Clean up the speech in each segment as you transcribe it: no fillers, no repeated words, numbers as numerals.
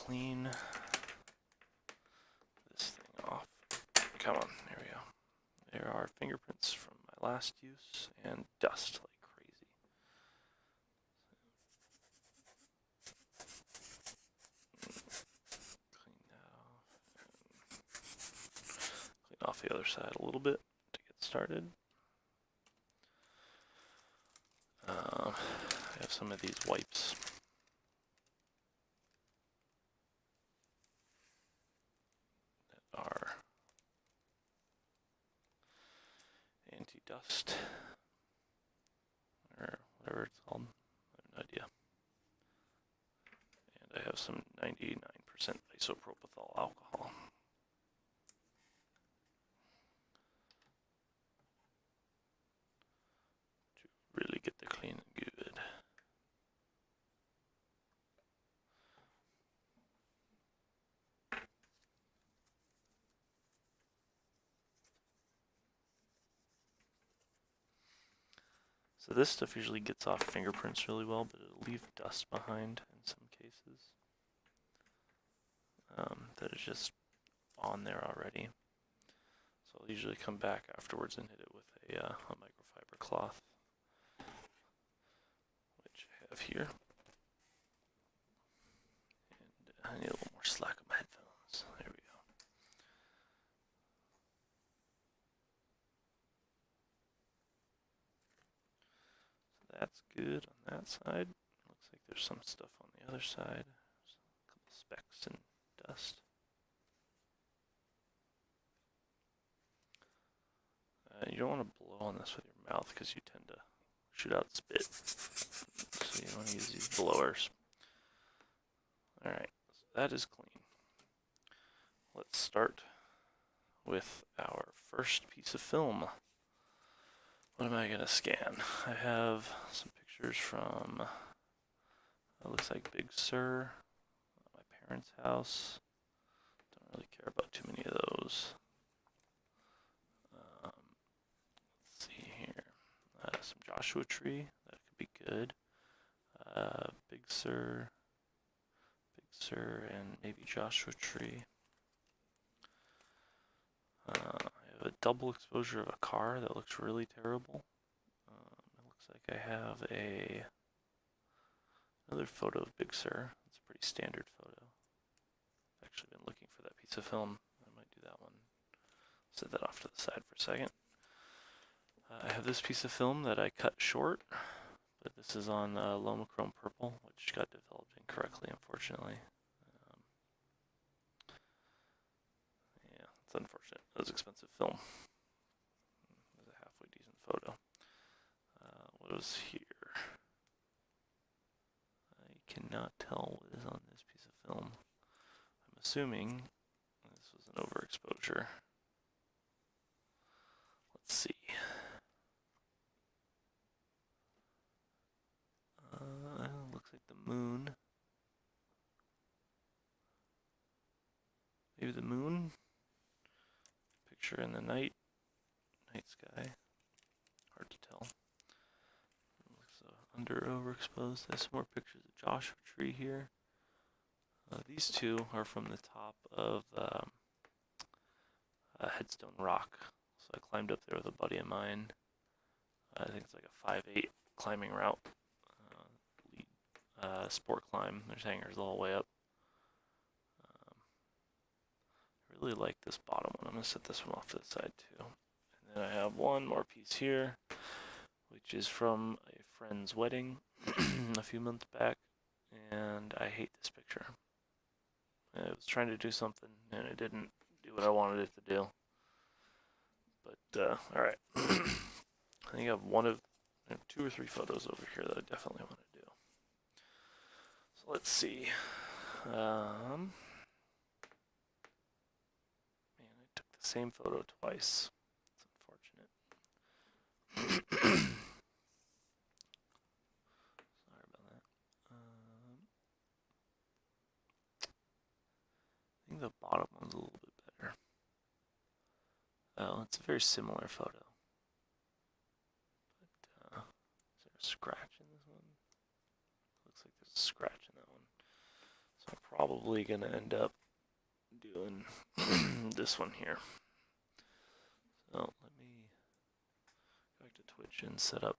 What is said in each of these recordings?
clean this thing off. Come on, there we go. There are fingerprints from my last use and dust like crazy. Clean that off. Clean off the other side a little bit to get started. I have some of these wipes. That are anti-dust, or whatever it's called. I have no idea. And I have some 99% isopropyl alcohol. To really get the clean good. So this stuff usually gets off fingerprints really well, but it'll leave dust behind in some cases. That is just on there already. So I'll usually come back afterwards and hit it with a microfiber cloth, which I have here. And I need a little more slack on my headphones. There we go. So that's good on that side. Looks like there's some stuff on the other side. There's a couple specks and dust. You don't want to blow on this with your mouth because you tend to shoot out spit. So you want to use these blowers. Alright, so that is clean. Let's start with our first piece of film. What am I going to scan? I have some pictures from, it looks like Big Sur, my parents' house. Don't really care about too many of those. Let's see here. Some Joshua Tree, that could be good. Big Sur, and maybe Joshua Tree. I have a double exposure of a car that looks really terrible. It looks like I have another photo of Big Sur. It's a pretty standard photo. I've actually been looking for that piece of film. I might do that one. Set that off to the side for a second. I have this piece of film that I cut short, but this is on Lomochrome Purple, which got developed incorrectly, unfortunately. Yeah, it's unfortunate. It was expensive film. It was a halfway decent photo. What was here? I cannot tell what is on this piece of film. I'm assuming this was an overexposure. Let's see. Looks like the moon. Maybe the moon? Picture in the night sky. Hard to tell. Looks under overexposed. There's some more pictures of Joshua Tree here. These two are from the top of Headstone Rock. So I climbed up there with a buddy of mine. I think it's like a 5/8 climbing route. Sport climb. There's hangers all the way up. I really like this bottom one. I'm going to set this one off to the side too. And then I have one more piece here, which is from a friend's wedding a few months back, and I hate this picture. I was trying to do something, and it didn't do what I wanted it to do. But, alright. I think I have 2 or 3 photos over here that I definitely want to do. So let's see. Man, I took the same photo twice. It's unfortunate. Sorry about that. I think the bottom one's a little bit better. Oh, it's a very similar photo. But, is there a scratch in this one? Looks like there's a scratch in that one. So I'm probably gonna end up doing this one here. So let me go back to Twitch and set up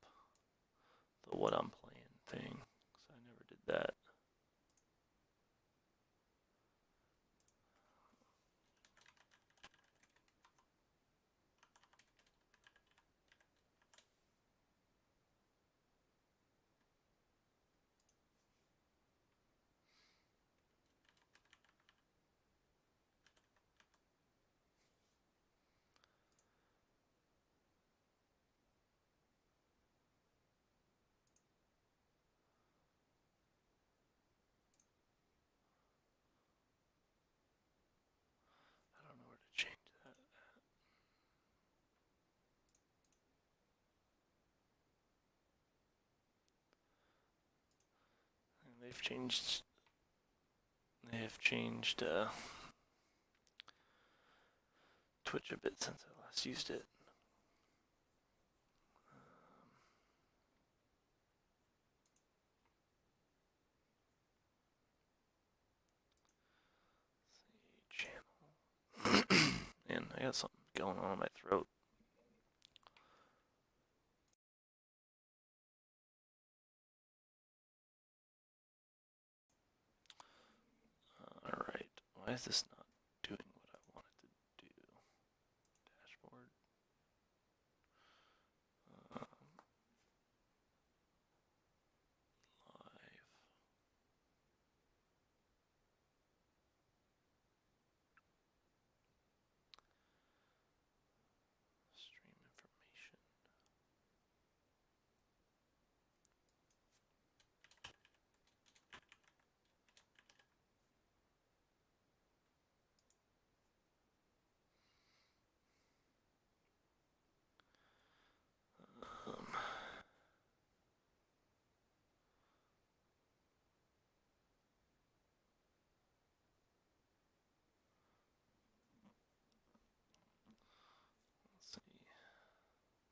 the what I'm playing thing. So I never did that. I don't know where to change that. And they've changed. They have changed Twitch a bit since I last used it. Channel. Man, I got something going on in my throat. Alright, why is this not doing what I want it to do? Dashboard. Live. Stream information. Let's see.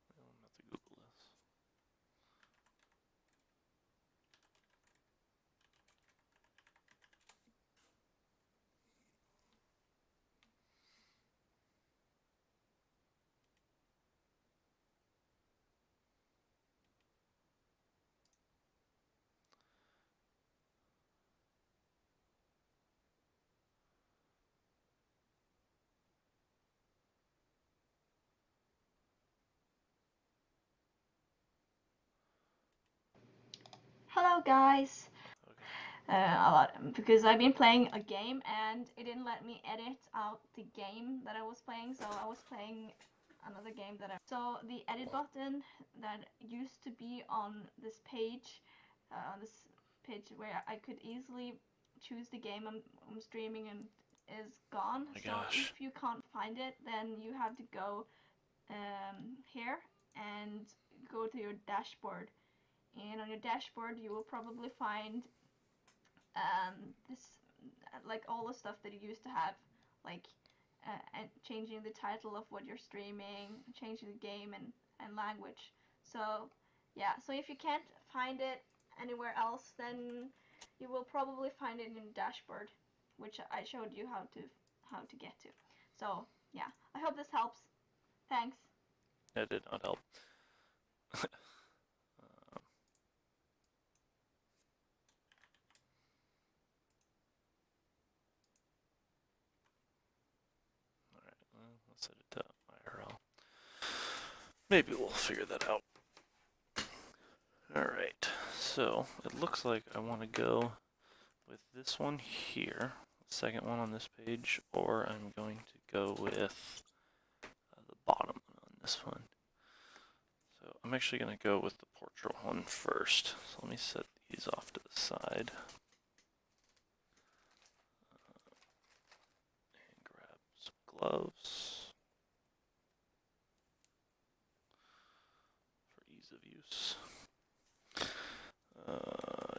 I'm gonna have to Google this. Hello guys. Okay. A lot because I've been playing a game and it didn't let me edit out the game that I was playing, so I was playing another game that so the edit button that used to be on this page where I could easily choose the game I'm streaming and is gone. Oh my so gosh. if you can't find it, then you have to go here and go to your dashboard, and on your dashboard you will probably find this like all the stuff that you used to have, like and changing the title of what you're streaming, changing the game and language. So yeah, so if you can't find it anywhere else, then you will probably find it in the dashboard, which I showed you how to get to. So yeah, I hope this helps. Thanks. That did not help. Alright, well, let's set it to IRL. Maybe we'll figure that out. Alright, so it looks like I want to go with this one here, the second one on this page, or I'm going to go with the bottom one on this one. So I'm actually going to go with the portrait one first. So let me set these off to the side. And grab some gloves for ease of use.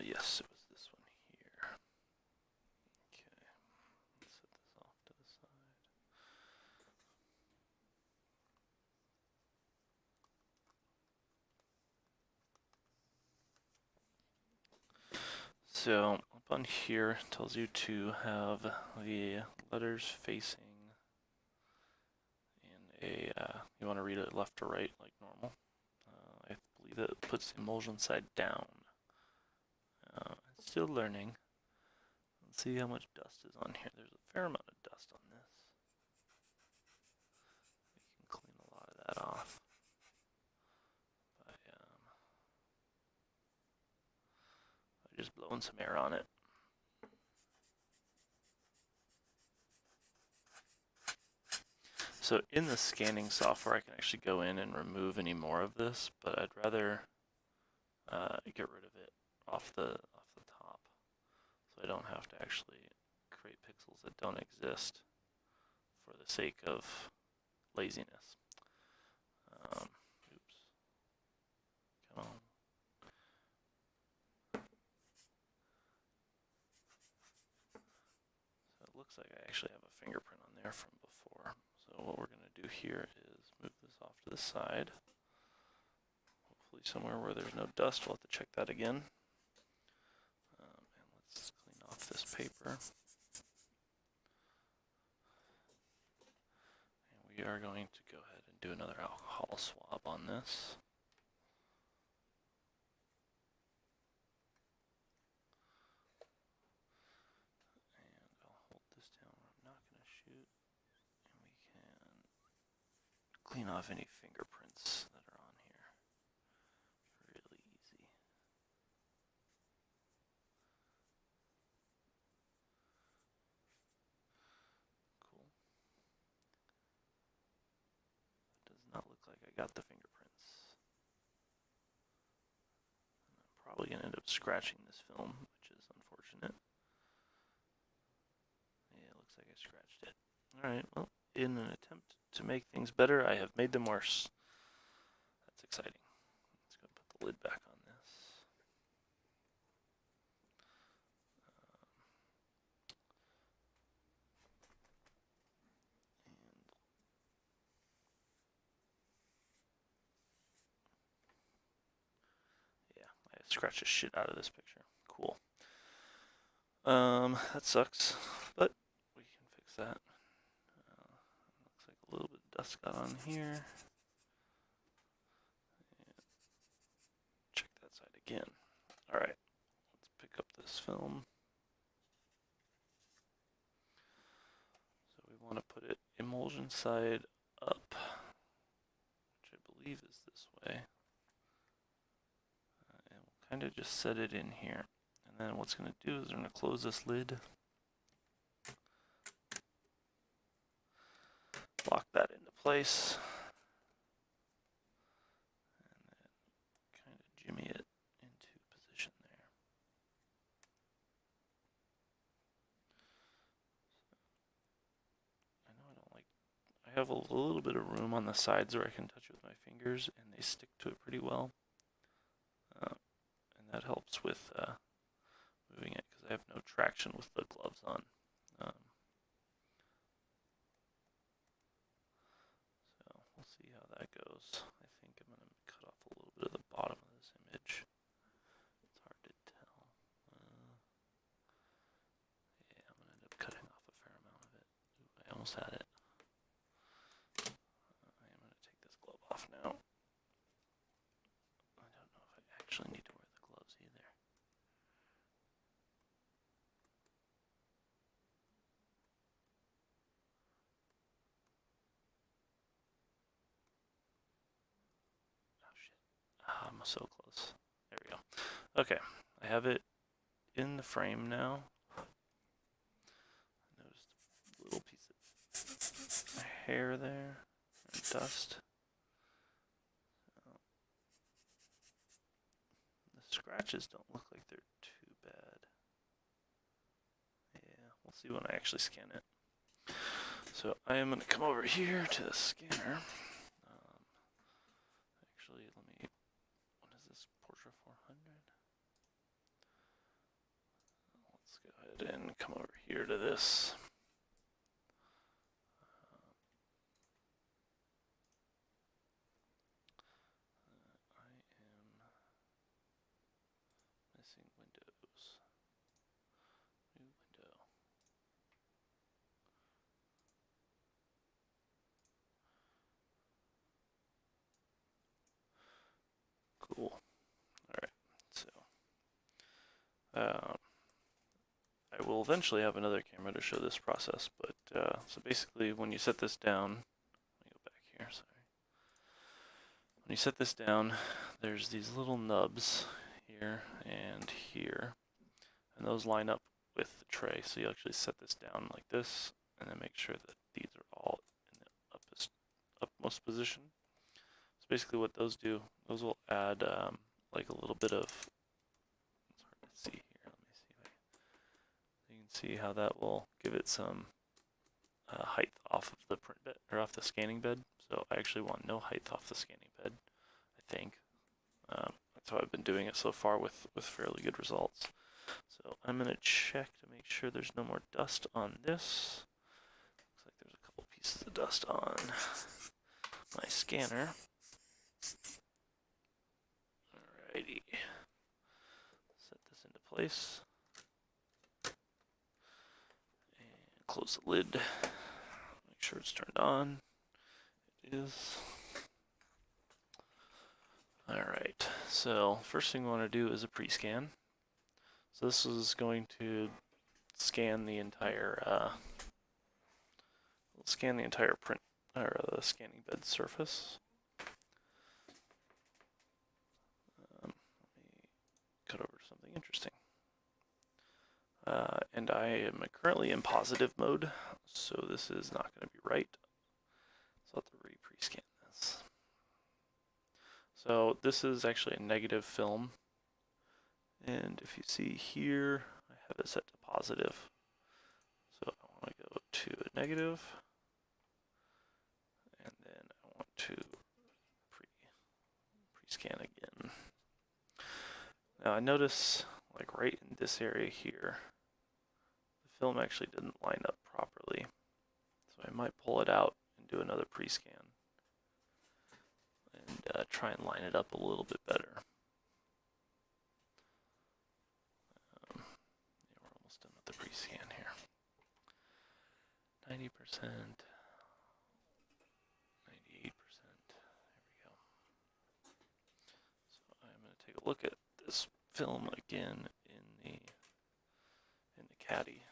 Yes, it was this one here. Okay, let's set this off to the side. So I'll on here, it tells you to have the letters facing in a, you want to read it left to right like normal. I believe it puts the emulsion side down. Still learning. Let's see how much dust is on here. There's a fair amount of dust on this. We can clean a lot of that off by just blowing some air on it. So in the scanning software, I can actually go in and remove any more of this, but I'd rather get rid of it off the top, so I don't have to actually create pixels that don't exist for the sake of laziness. Oops. Come on. So it looks like I actually have a fingerprint on there from before. So what we're going to do here is move this off to the side. Hopefully somewhere where there's no dust. We'll have to check that again. And let's clean off this paper. And we are going to go ahead and do another alcohol swab on this. And I'll hold this down where I'm not going to shoot. And we can clean off any fingerprints that are on here. Really easy. Cool. It does not look like I got the fingerprints. And I'm probably going to end up scratching this film, which is unfortunate. Yeah, it looks like I scratched it. Alright, well, in an attempt to make things better, I have made them worse. That's exciting. Let's go put the lid back on this. Yeah, I scratched the shit out of this picture. Cool. That sucks, but we can fix that. Looks like a little bit of dust got on here. And check that side again. Alright, let's pick up this film. So we want to put it emulsion side up, which I believe is this way. And we'll kind of just set it in here. And then what's going to do is we're going to close this lid. Lock that into place. And then kind of jimmy it into position there. I know I don't like, I have a little bit of room on the sides where I can touch it with my fingers and they stick to it pretty well. And that helps with moving it because I have no traction with the gloves on. So we'll see how that goes. I think I'm going to cut off a little bit of the bottom of this image. It's hard to tell. Yeah, I'm going to end up cutting off a fair amount of it. Ooh, I almost had it. I am going to take this glove off now. I don't know if I actually need to wear the gloves either. Oh shit. I'm so close. There we go. Okay, I have it in the frame now. I noticed a little piece of hair there, and dust. The scratches don't look like they're too bad. Yeah, we'll see when I actually scan it. So I am going to come over here to the scanner. Actually, let me, what is this, Portra 400? Let's go ahead and come over here to this. I am missing windows. Cool. Alright, so I will eventually have another camera to show this process, but so basically when you set this down, let me go back here, sorry. When you set this down, there's these little nubs here and here, and those line up with the tray. So you actually set this down like this, and then make sure that these are all in the upmost position. So basically what those do, those will add like a little bit of, it's hard to see here, let me see if you can see how that will give it some height off of the print bed, or off the scanning bed. So I actually want no height off the scanning bed, I think. That's how I've been doing it so far with fairly good results. So I'm going to check to make sure there's no more dust on this. Looks like there's a couple pieces of dust on my scanner. Alrighty. Set this into place. And close the lid. Make sure it's turned on. It is. Alright, so first thing we want to do is a pre-scan. So this is going to scan the entire print, or the scanning bed surface. Let me cut over to something interesting. And I am currently in positive mode, so this is not going to be right. So I'll have to pre-scan this. So this is actually a negative film. And if you see here, I have it set to positive. So I want to go to a negative. And then I want to pre-scan again. Now I notice, like right in this area here, the film actually didn't line up properly. So I might pull it out and do another pre-scan. And try and line it up a little bit better. Yeah, we're almost done with the pre-scan here. 90%, 98%, there we go. So I'm going to take a look at this film again in the caddy.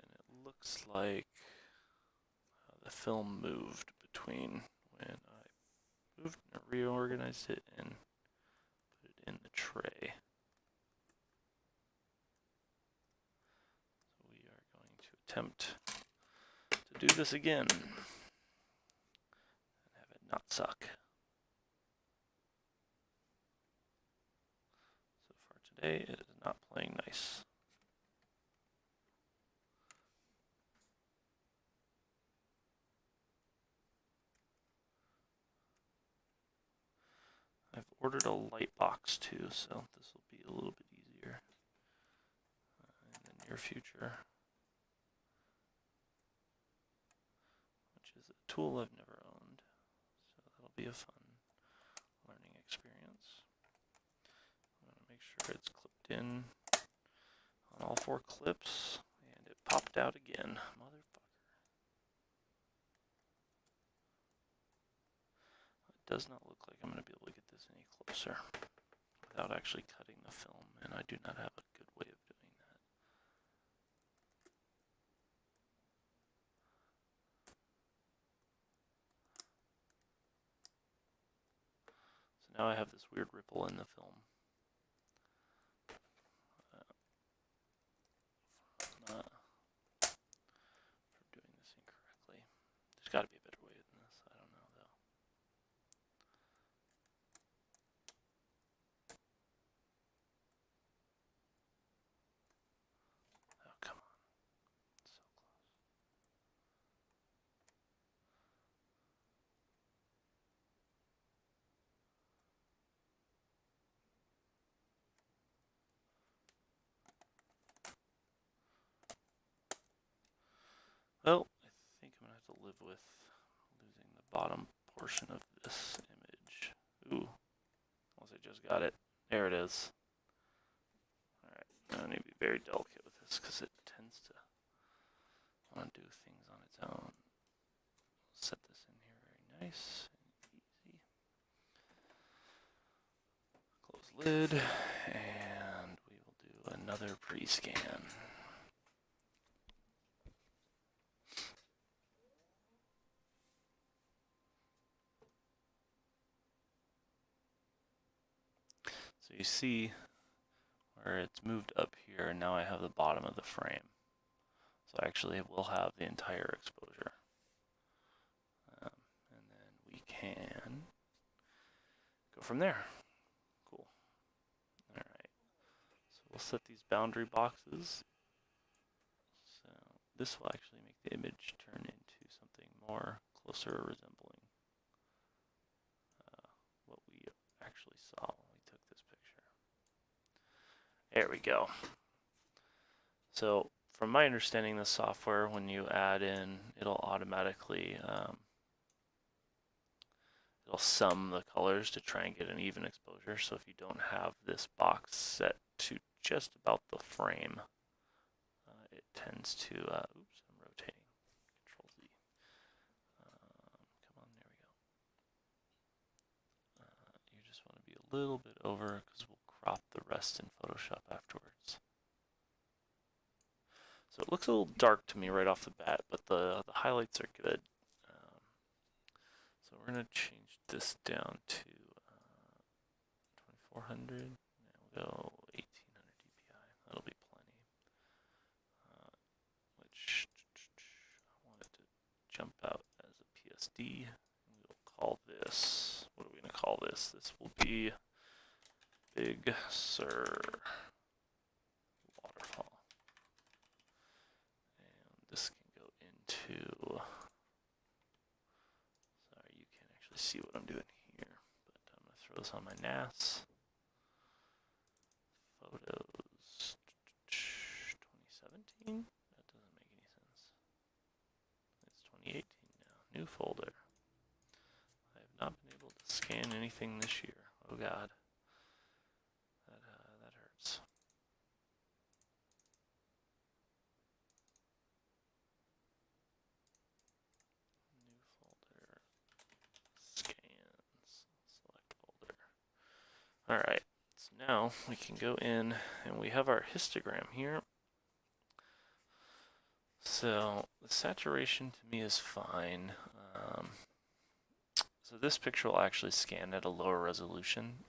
And it looks like the film moved between when I moved and reorganized it and put it in the tray. So we are going to attempt to do this again and have it not suck. So far today it is not playing nice. I've ordered a light box too, so this will be a little bit easier in the near future. Which is a tool I've never owned, so that'll be a fun learning experience. I'm going to make sure it's clipped in on all 4 clips, and it popped out again. Motherfucker. It does not look like I'm going to be able to get this any closer without actually cutting the film, and I do not have a good way of doing that. So now I have this weird ripple in the film. For doing this incorrectly. There's got to be a better way than this. I don't know though. Oh, come on. It's so close. Well, I think I'm going to have to live with losing the bottom portion of this image. Ooh. Unless I just got it. There it is. Alright, I need to be very delicate with this because it tends to want to do things on its own. I'll set this in here very Nice and easy. Close lid, and we will do another pre-scan. So you see where it's moved up here, and now I have the bottom of the frame. So actually it will have the entire exposure. And then we can go from there. Cool. Alright. So we'll set these boundary boxes. So this will actually make the image turn into something more closer resembling what we actually saw when we took this picture. There we go. So from my understanding, the software, when you add in, it'll automatically it'll sum the colors to try and get an even exposure. So if you don't have this box set to just about the frame, it tends to, oops, I'm rotating, Control Z. Come on, there we go. You just want to be a little bit over because we'll crop the rest in Photoshop afterwards. So it looks a little dark to me right off the bat, but the highlights are good. So we're going to change this down to 2400. And we'll go 1800 dpi. That'll be plenty. Which I want it to jump out as a PSD. We'll call this, what are we going to call this? This will be Big Sur Waterfall. And this can go into, sorry, you can't actually see what I'm doing here, but I'm going to throw this on my NAS. Photos 2017? That doesn't make any sense. It's 2018 now. New folder. I have not been able to scan anything this year. Oh god. That hurts. New folder. Scans. Select folder. Alright. So now we can go in and we have our histogram here. So the saturation to me is fine. So this picture will actually scan at a lower resolution,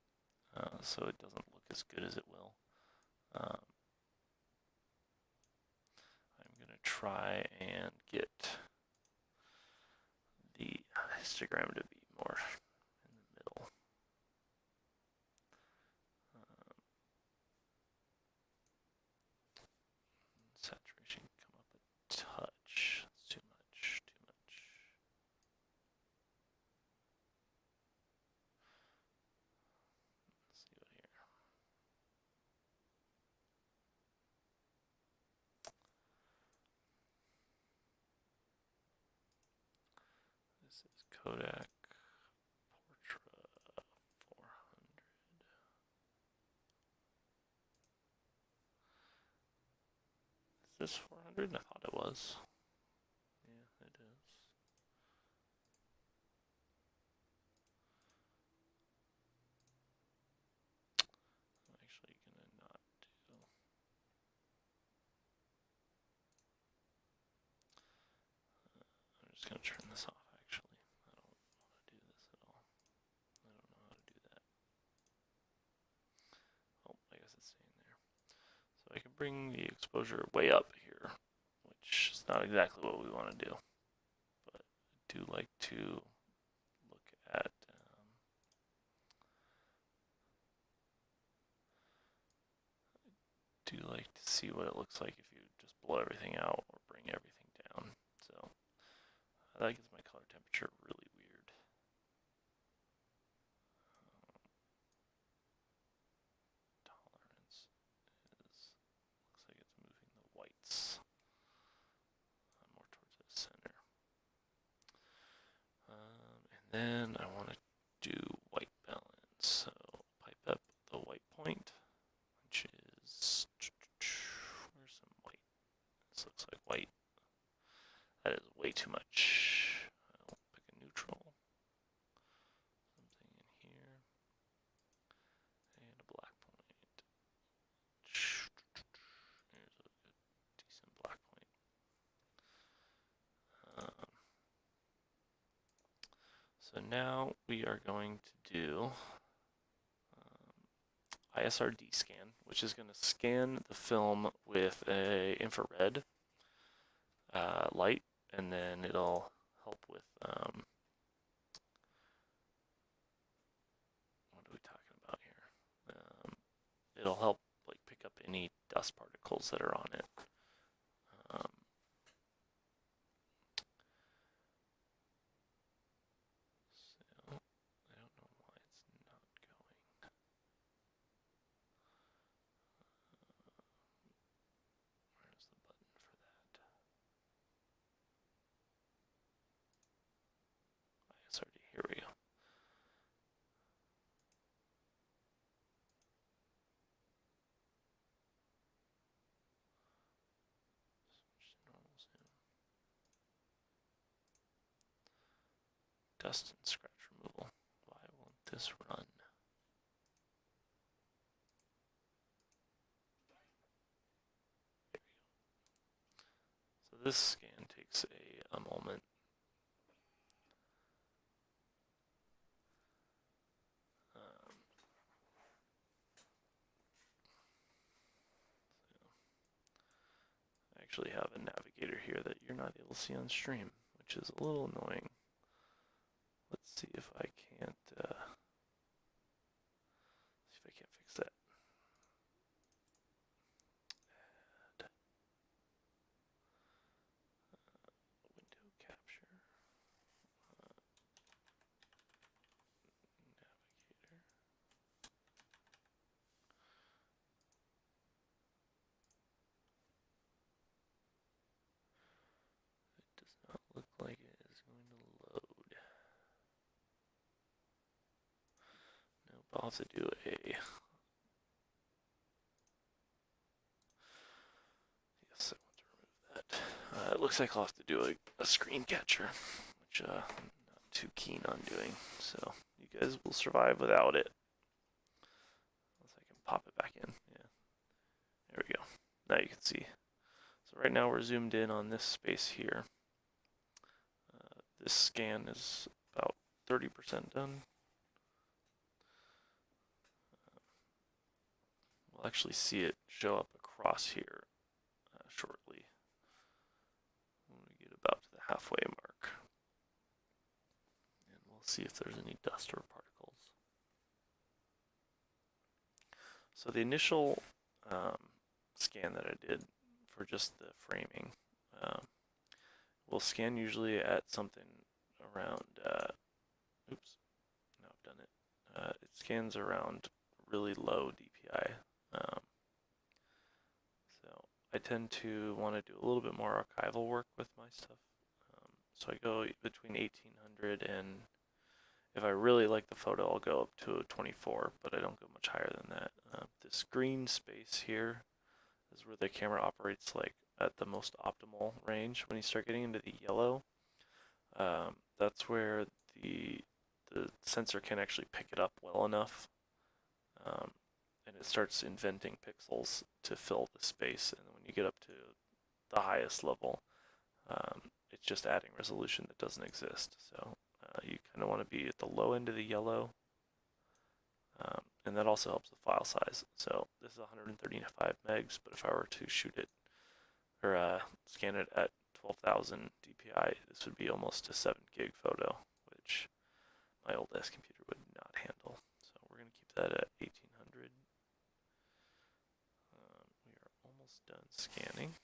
so it doesn't look as good as it will. I'm going to try and get the histogram to be more in the middle. Saturation can come up a touch. That's too much, too much. Let's see what here. This is Kodak Portra 400. Is this 400? I thought it was. Yeah, it is. I'm actually gonna not do. I'm just gonna turn this off. Actually, I don't want to do this at all. I don't know how to do that. Oh, I guess it's staying there. So I can bring the exposure way up here, which is not exactly what we want to do, but I do like to look at. Do like to see what it looks like if you just blow everything out or bring everything down. So that gets my color temperature really weird. Tolerance is, looks like it's moving the whites more towards the center. And then I want to do white balance. So pipe up the white point, which is, where's some white? This looks like white. That is way too much. I'll pick a neutral. So now we are going to do ISRD scan, which is going to scan the film with a infrared light, and then it'll help with what are we talking about here? It'll help like pick up any dust particles that are on it. So I don't know why it's not going. Where's the button for that? ISRD, here we go. Switch to normal zoom. Dust and scratch removal. Why won't this run? There we go. So this scan takes a moment. I actually have a navigator here that you're not able to see on stream, which is a little annoying. Let's see if I can't fix that. Add window capture navigator. It does not look like it is going to load. Nope, I'll have to do a yes, I want to remove that. It looks like I'll have to do a screen catcher, which I'm not too keen on doing. So you guys will survive without it. Unless I can pop it back in. Yeah. There we go. Now you can see. So right now we're zoomed in on this space here. This scan is about 30% done. We'll actually see it show up across here shortly when we get about to the halfway mark. And we'll see if there's any dust or particles. So the initial scan that I did for just the framing, we'll scan usually at something around, oops, now I've done it. It scans around really low DPI. So I tend to want to do a little bit more archival work with my stuff. So I go between 1800 and if I really like the photo, I'll go up to a 24, but I don't go much higher than that. This green space here is where the camera operates like at the most optimal range. When you start getting into the yellow, that's where the sensor can actually pick it up well enough, and it starts inventing pixels to fill the space. And when you get up to the highest level, it's just adding resolution that doesn't exist. So you kind of want to be at the low end of the yellow, and that also helps the file size. So this is 135 megs, but if I were to shoot it or scan it at 12,000 DPI, this would be almost a 7 gig photo, which my old S computer would not handle. So we're going to keep that at 1800. We are almost done scanning.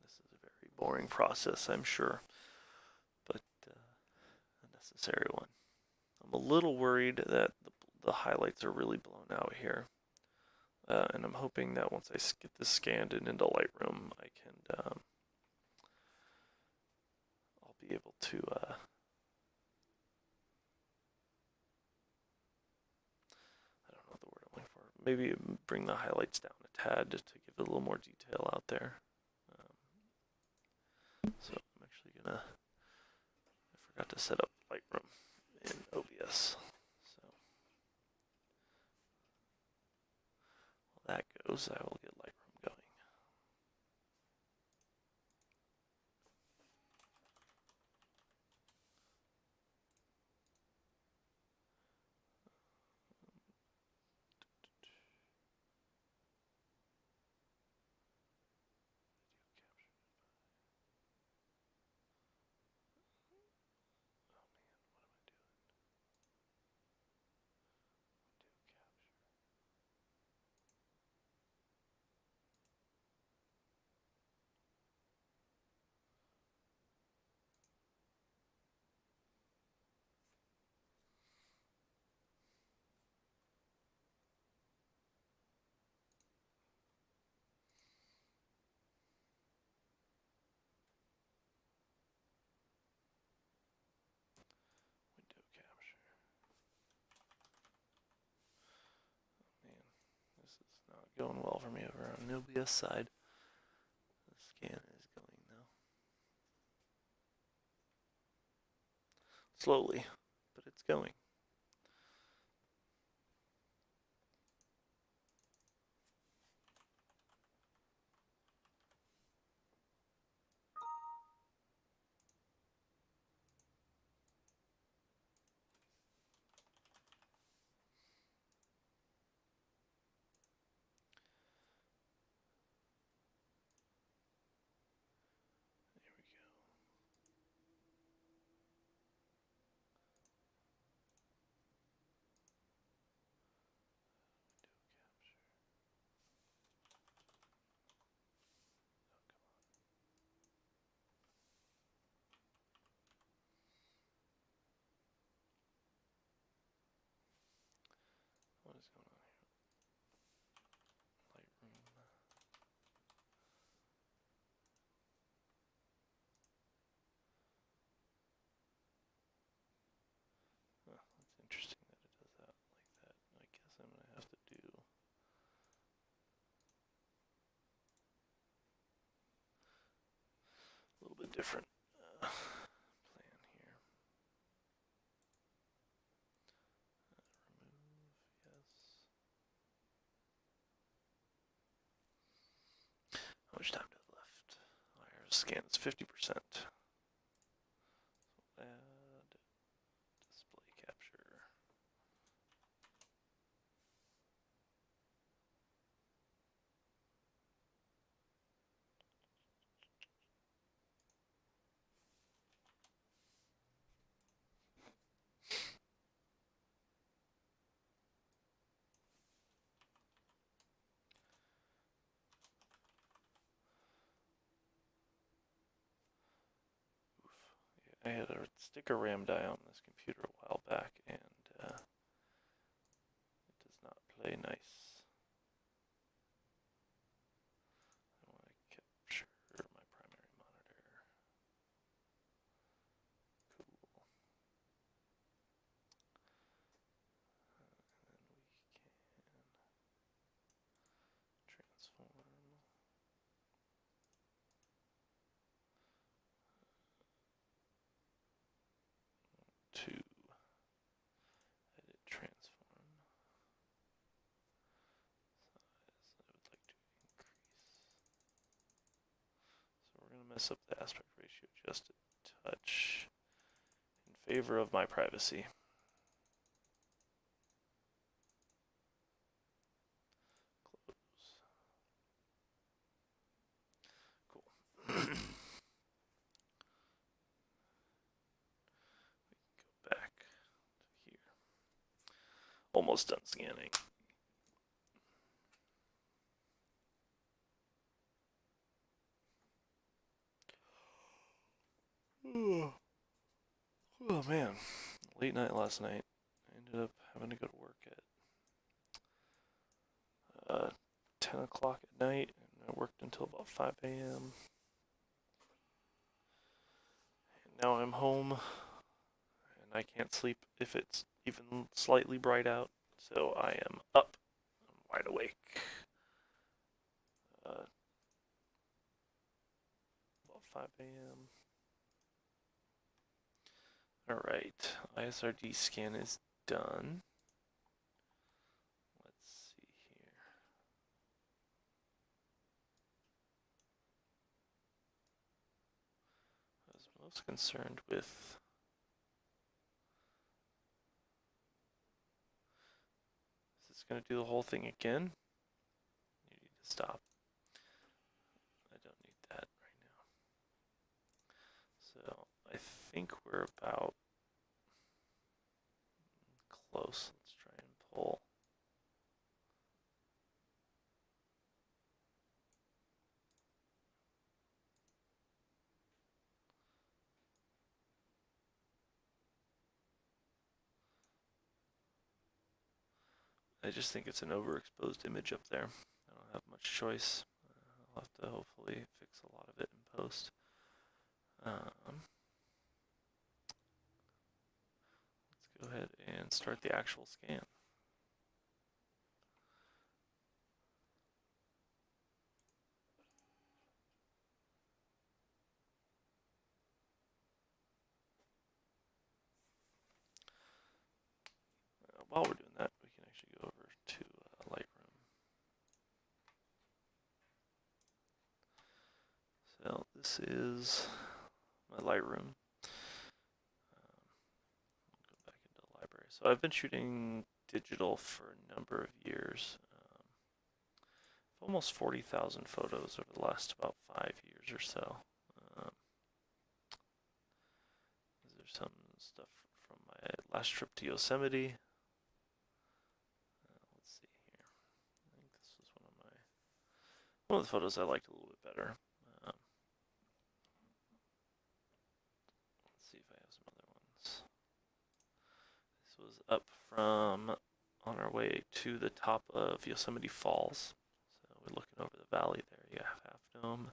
This is a very boring process, I'm sure, but a necessary one. I'm a little worried that the highlights are really blown out here. And I'm hoping that once I get this scanned and into Lightroom, I can, I'll be able to, I don't know the word I'm looking for, maybe bring the highlights down a tad just to give it a little more detail out there. So I'm actually gonna, I forgot to set up Lightroom in OBS. that goes, I will get Lightroom going. Window capture. Man, this is not going well for me over on Nubia's side. The scan is going though. Slowly, but it's going. There we go. What is going on here? Lightroom. Huh, that's interesting that it does that like that. I guess I'm gonna have to do a little bit different plan here. Remove, yes. How much time do I have left? Our scan is 50%. So add display capture. I had a sticker RAM die on this computer a while back, and it does not play nice. I want to capture my primary monitor. Cool. And then we can transform to edit transform size. I would like to increase. So we're going to mess up the aspect ratio just a touch in favor of my privacy. Close. Cool. We can go back to here. Almost done scanning. Oh man, late night last night. I ended up having to go to work at 10 o'clock at night, and I worked until about 5 a.m. And now I'm home, and I can't sleep if it's even slightly bright out, so I am up. I'm wide awake. About 5 a.m. Alright, ISRD scan is done. Let's see here. most concerned with is this going to do the whole thing again? You need to stop. I don't need that right now. So I think we're about close. Let's try and pull. I just think it's an overexposed image up there. I don't have much choice. I'll have to hopefully fix a lot of it in post. Let's go ahead and start the actual scan. While we're doing that, we can actually go over to Lightroom. So this is my Lightroom. Go back into the library. So I've been shooting digital for a number of years. Almost 40,000 photos over the last about 5 years or so. There's some stuff from my last trip to Yosemite. Let's see here. I think this was one of the photos I liked a little bit better. Let's see if I have some other ones. This was up from on our way to the top of Yosemite Falls. So we're looking over the valley there. You have Half Dome.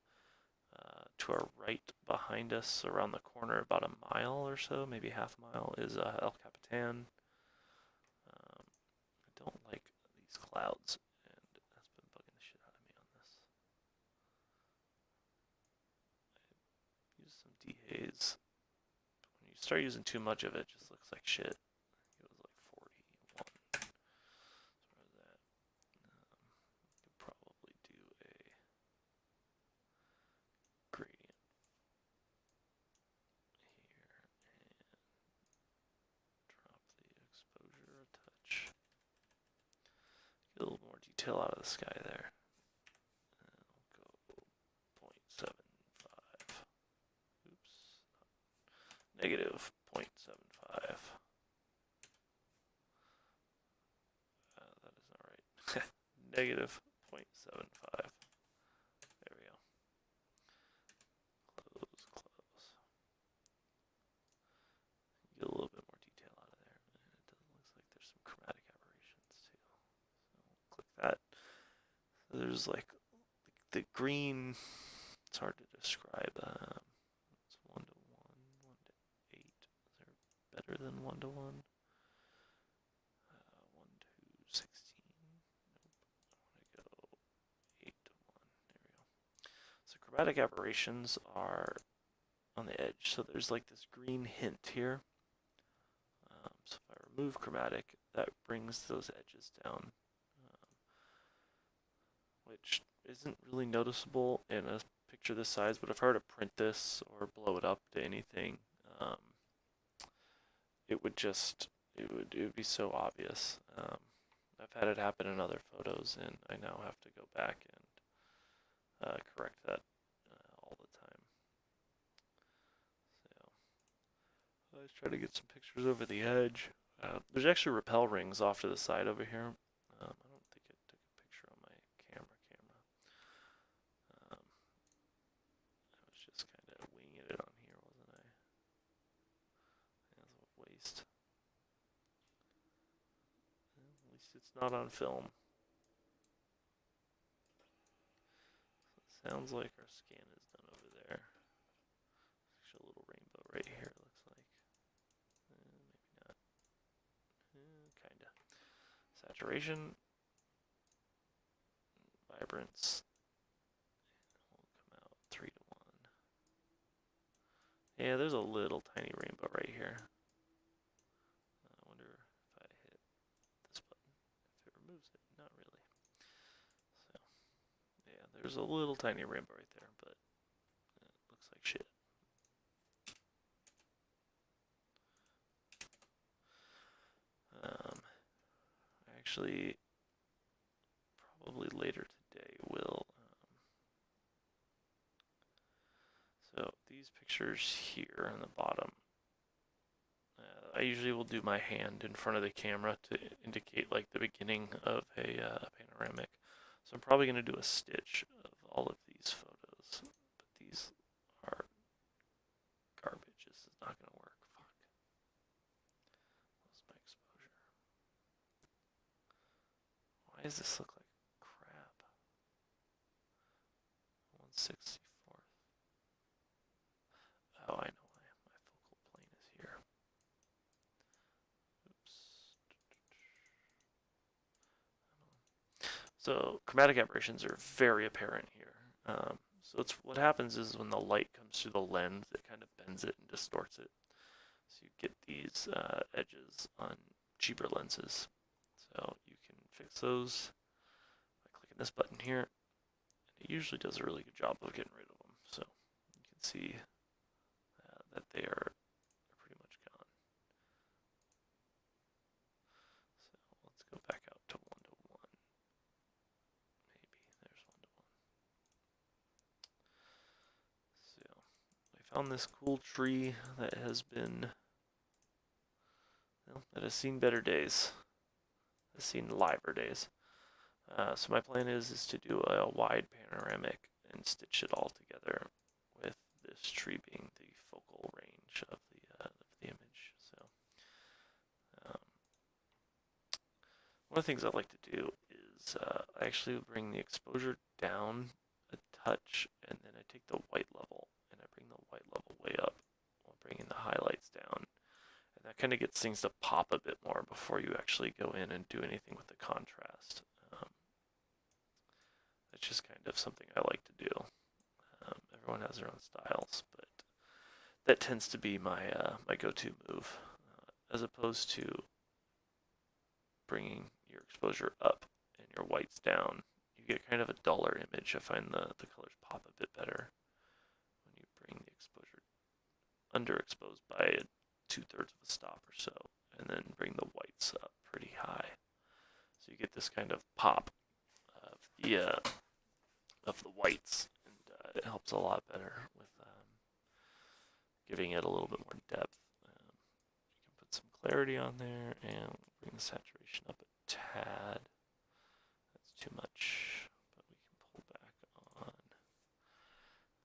To our right behind us, around the corner, about a mile or so, maybe half a mile, is El Capitan. I don't like these clouds, and that's been bugging the shit out of me on this. I use some dehaze. When you start using too much of it, it just looks like shit. It was like 41. As far as that. Could probably do a gradient here and drop the exposure a touch. Get a little more detail out of the sky there. And I'll go 0.75. Oops. Negative 0.75. That is not right. Negative 0.75. There we go. Close. Get a little bit more detail out of there. And it looks like there's some chromatic aberrations too. So we'll click that. So there's like the green. It's hard to describe. It's 1 to 1, 1 to 8. Is there better than 1 to 1? 1 to 16. Nope. I want to go 8 to 1. There we go. So chromatic aberrations are on the edge. So there's like this green hint here. So if I remove chromatic, that brings those edges down, which isn't really noticeable in a picture this size, but if I were to print this or blow it up to anything, it would be so obvious. I've had it happen in other photos, and I now have to go back and correct that all the time. So I was trying to get some pictures over the edge. There's actually rappel rings off to the side over here. I don't think it took a picture on my camera. I was just kind of winging it on here, wasn't I? That's a waste. Well, at least it's not on film. So it sounds like our scan is done over there. There's actually a little rainbow right here, it looks like. Maybe not. Kinda. Saturation. Vibrance. Will come out 3 to 1. Yeah, there's a little tiny rainbow right here. I wonder if I hit this button, if it removes it. Not really. So, yeah, there's a little tiny rainbow right there, but it looks like shit. actually probably later today will. So these pictures here on the bottom, I usually will do my hand in front of the camera to indicate like the beginning of a panoramic. So I'm probably going to do a stitch of all of these photos, but these are garbage. This is not going to work. Fuck. What's my exposure? Why does this look like crap? 1/64th. Oh, I know why. My focal plane is here. Oops. So chromatic aberrations are very apparent here. So it's what happens is when the light comes through the lens, it kind of bends it and distorts it. So you get these edges on cheaper lenses. So you can fix those by clicking this button here. And it usually does a really good job of getting rid of them. So you can see that they are pretty much gone. So let's go back out to 1:1. Maybe there's 1:1. So I found this cool tree that has been, well, that has seen better days. Has seen liver days. So my plan is to do a wide panoramic and stitch it all together with this tree being the focal range of the image. So one of the things I like to do is I actually bring the exposure down a touch, and then I take the white level and I bring the white level way up while bringing the highlights down. And that kind of gets things to pop a bit more before you actually go in and do anything with the contrast. That's just kind of something I like to do. Everyone has their own styles, but that tends to be my my go-to move, as opposed to bringing your exposure up and your whites down. You get kind of a duller image. I find the colors pop a bit better when you bring the exposure underexposed by 2/3 of a stop or so, and then bring the whites up pretty high. So you get this kind of pop of the whites, and it helps a lot better with giving it a little bit more depth. You can put some clarity on there and bring the saturation up a tad. That's too much, but we can pull back on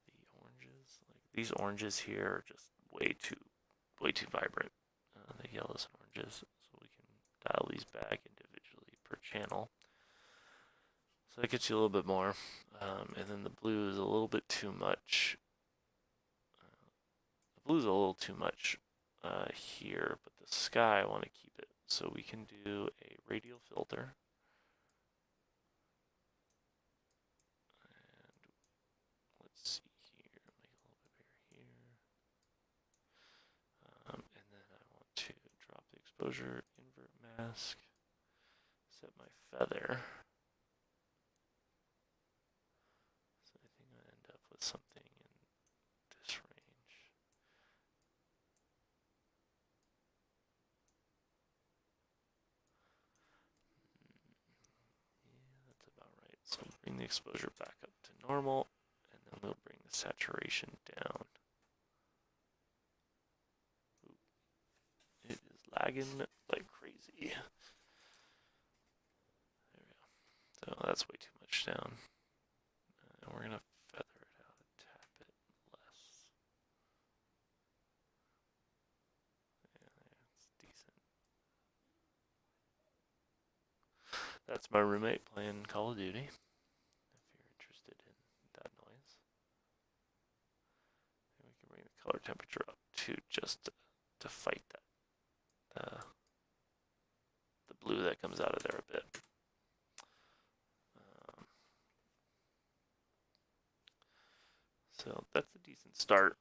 the oranges. Like these oranges here are just way too vibrant. The yellows and oranges, so we can dial these back individually per channel. So that gets you a little bit more. And then the blue is a little bit too much. The blue is a little too much here, but the sky I want to keep it. So we can do a radial filter. And let's see here, make it a little bit bigger here. And then I want to drop the exposure, invert mask, set my feather. Something in this range. Yeah, that's about right. So we'll bring the exposure back up to normal, and then we'll bring the saturation down. Ooh. It is lagging like crazy. There we go. So that's way too much down. And we're gonna feather it out a tad bit less. Yeah, it's decent. That's my roommate playing Call of Duty, if you're interested in that noise. And we can bring the color temperature up too, just to fight that, the blue that comes out of there a bit. So that's a decent start.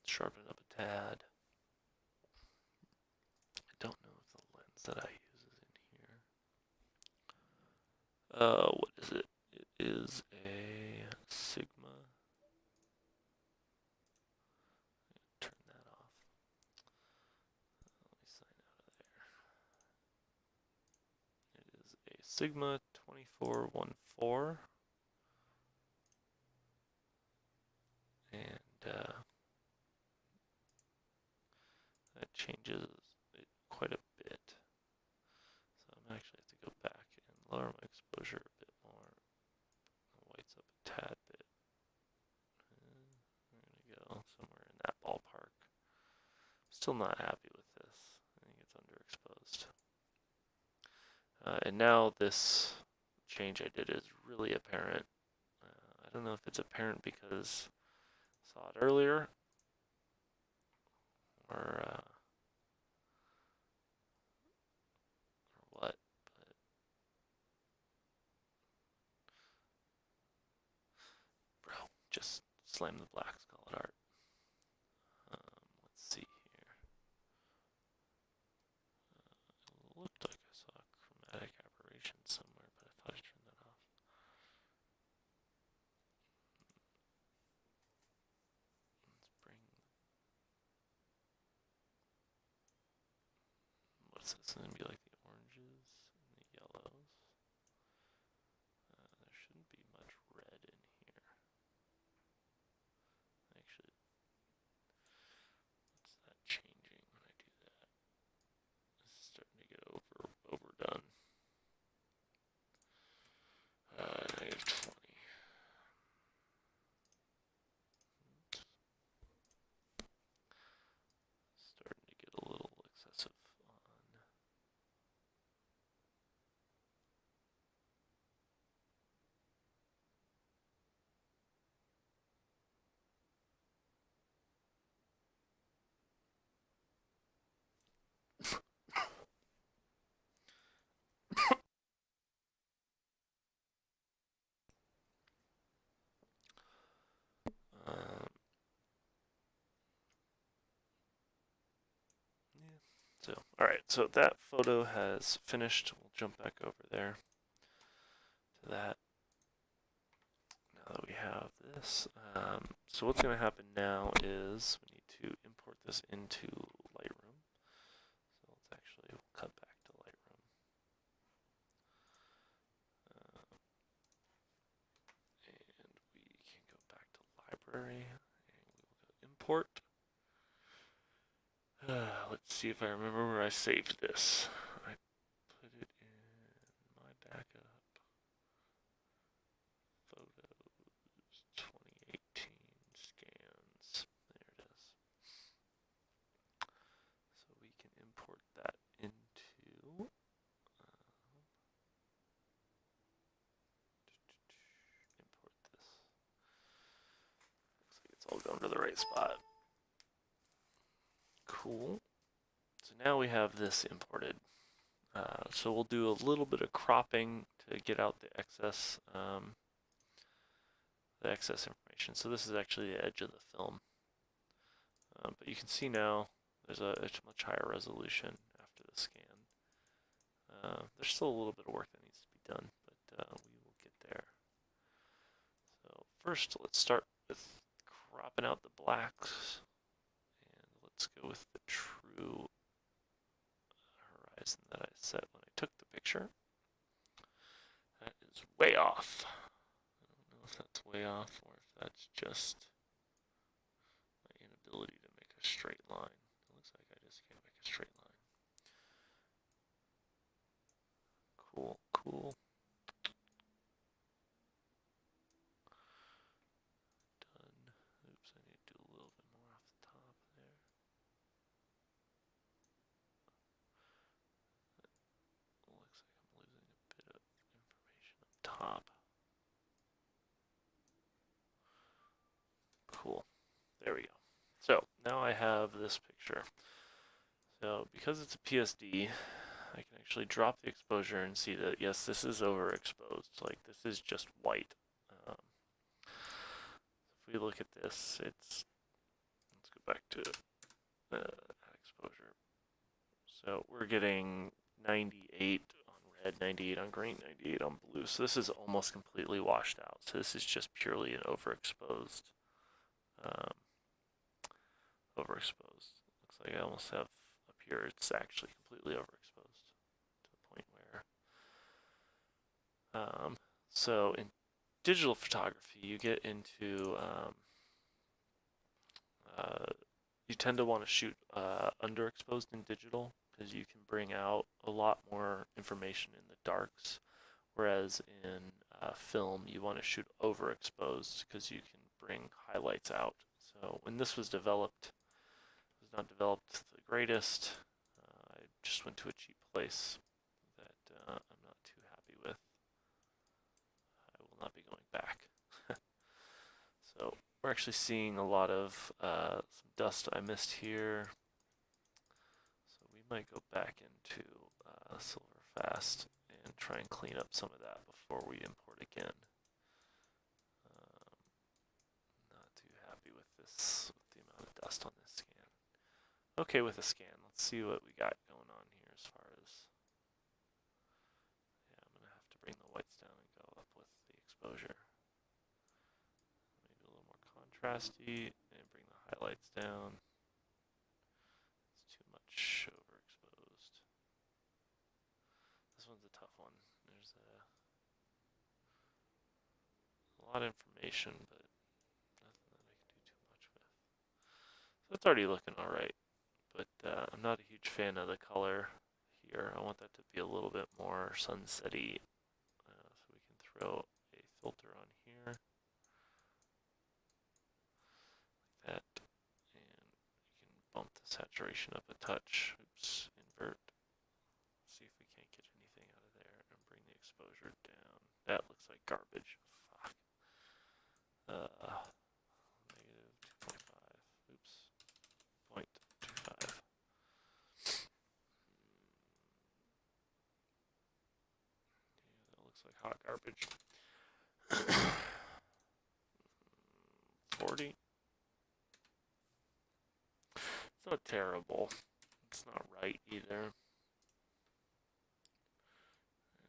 Sharpen it up a tad. I don't know if the lens that I use is in here. What is it? It is a Sigma. Turn that off. Sigma 2414. And that changes it quite a bit. So I'm actually have to go back and lower my exposure a bit more. Whites up a tad bit. We're going to go somewhere in that ballpark. Still not happy with this. I think it's underexposed. And now this change I did is really apparent. I don't know if it's apparent because I saw it earlier or what, but bro, just slam the blacks, call it art. Let's see here. It looked like I saw a chromatic aberration somewhere, but I thought I turned that off. Let's bring, what's this going to be like, the oranges and the yellows? There shouldn't be much red in here. Actually, what's that changing when I do that? This is starting to get overdone. -20. Starting to get a little excessive on. Yeah. So, all right. So that photo has finished. We'll jump back over there to that. Now that we have this, so what's going to happen now is we need to import this into Lightroom. So let's actually cut back to Lightroom. And we can go back to Library, and we will go Import. Let's see if I remember where I saved this. I put it in my backup. Photos 2018 scans. There it is. So we can import that into import this. Looks like it's all going to the right spot. Cool. So now we have this imported. So we'll do a little bit of cropping to get out the excess information. So this is actually the edge of the film. But you can see now there's a much higher resolution after the scan. There's still a little bit of work that needs to be done, but we will get there. So first, let's start with cropping out the blacks. And let's go with the true horizon that I set when I took the picture. That is way off. I don't know if that's way off or if that's just my inability to make a straight line. It looks like I just can't make a straight line. Cool, cool. Done. Oops, I need to do a little bit more off the top there. It looks like I'm losing a bit of information up top. Cool. There we go. So now I have this picture. So because it's a PSD, I can actually drop the exposure and see that, yes, this is overexposed. Like, this is just white. If we look at this, let's go back to exposure. So we're getting 98 on red, 98 on green, 98 on blue. So this is almost completely washed out. So this is just purely an overexposed. Looks like I almost have up here, it's actually completely overexposed to the point where So in digital photography, you get into you tend to want to shoot underexposed in digital because you can bring out a lot more information in the darks, whereas in film you want to shoot overexposed because you can bring highlights out. So when this was developed, it was not developed the greatest. I just went to a cheap place that I'm not too happy with. I will not be going back. So we're actually seeing a lot of some dust I missed here. So we might go back into Silverfast and try and clean up some of that before we import again. Not too happy with this, with the amount of dust on this scan. Okay with the scan. Let's see what we got going on here as far as... Yeah, I'm going to have to bring the whites down and go up with the exposure. Maybe a little more contrasty and bring the highlights down. It's too much overexposed. This one's a tough one. There's a lot of information, but nothing that I can do too much with. So it's already looking alright, but I'm not a huge fan of the color here. I want that to be a little bit more sunsetty, so we can throw a filter on here, like that, and we can bump the saturation up a touch. Oops, invert. See if we can't get anything out of there, and bring the exposure down. That looks like garbage. Fuck. Negative 2.5. Oops. 0.25. Yeah, that looks like hot garbage. 40. It's not terrible. It's not right either. And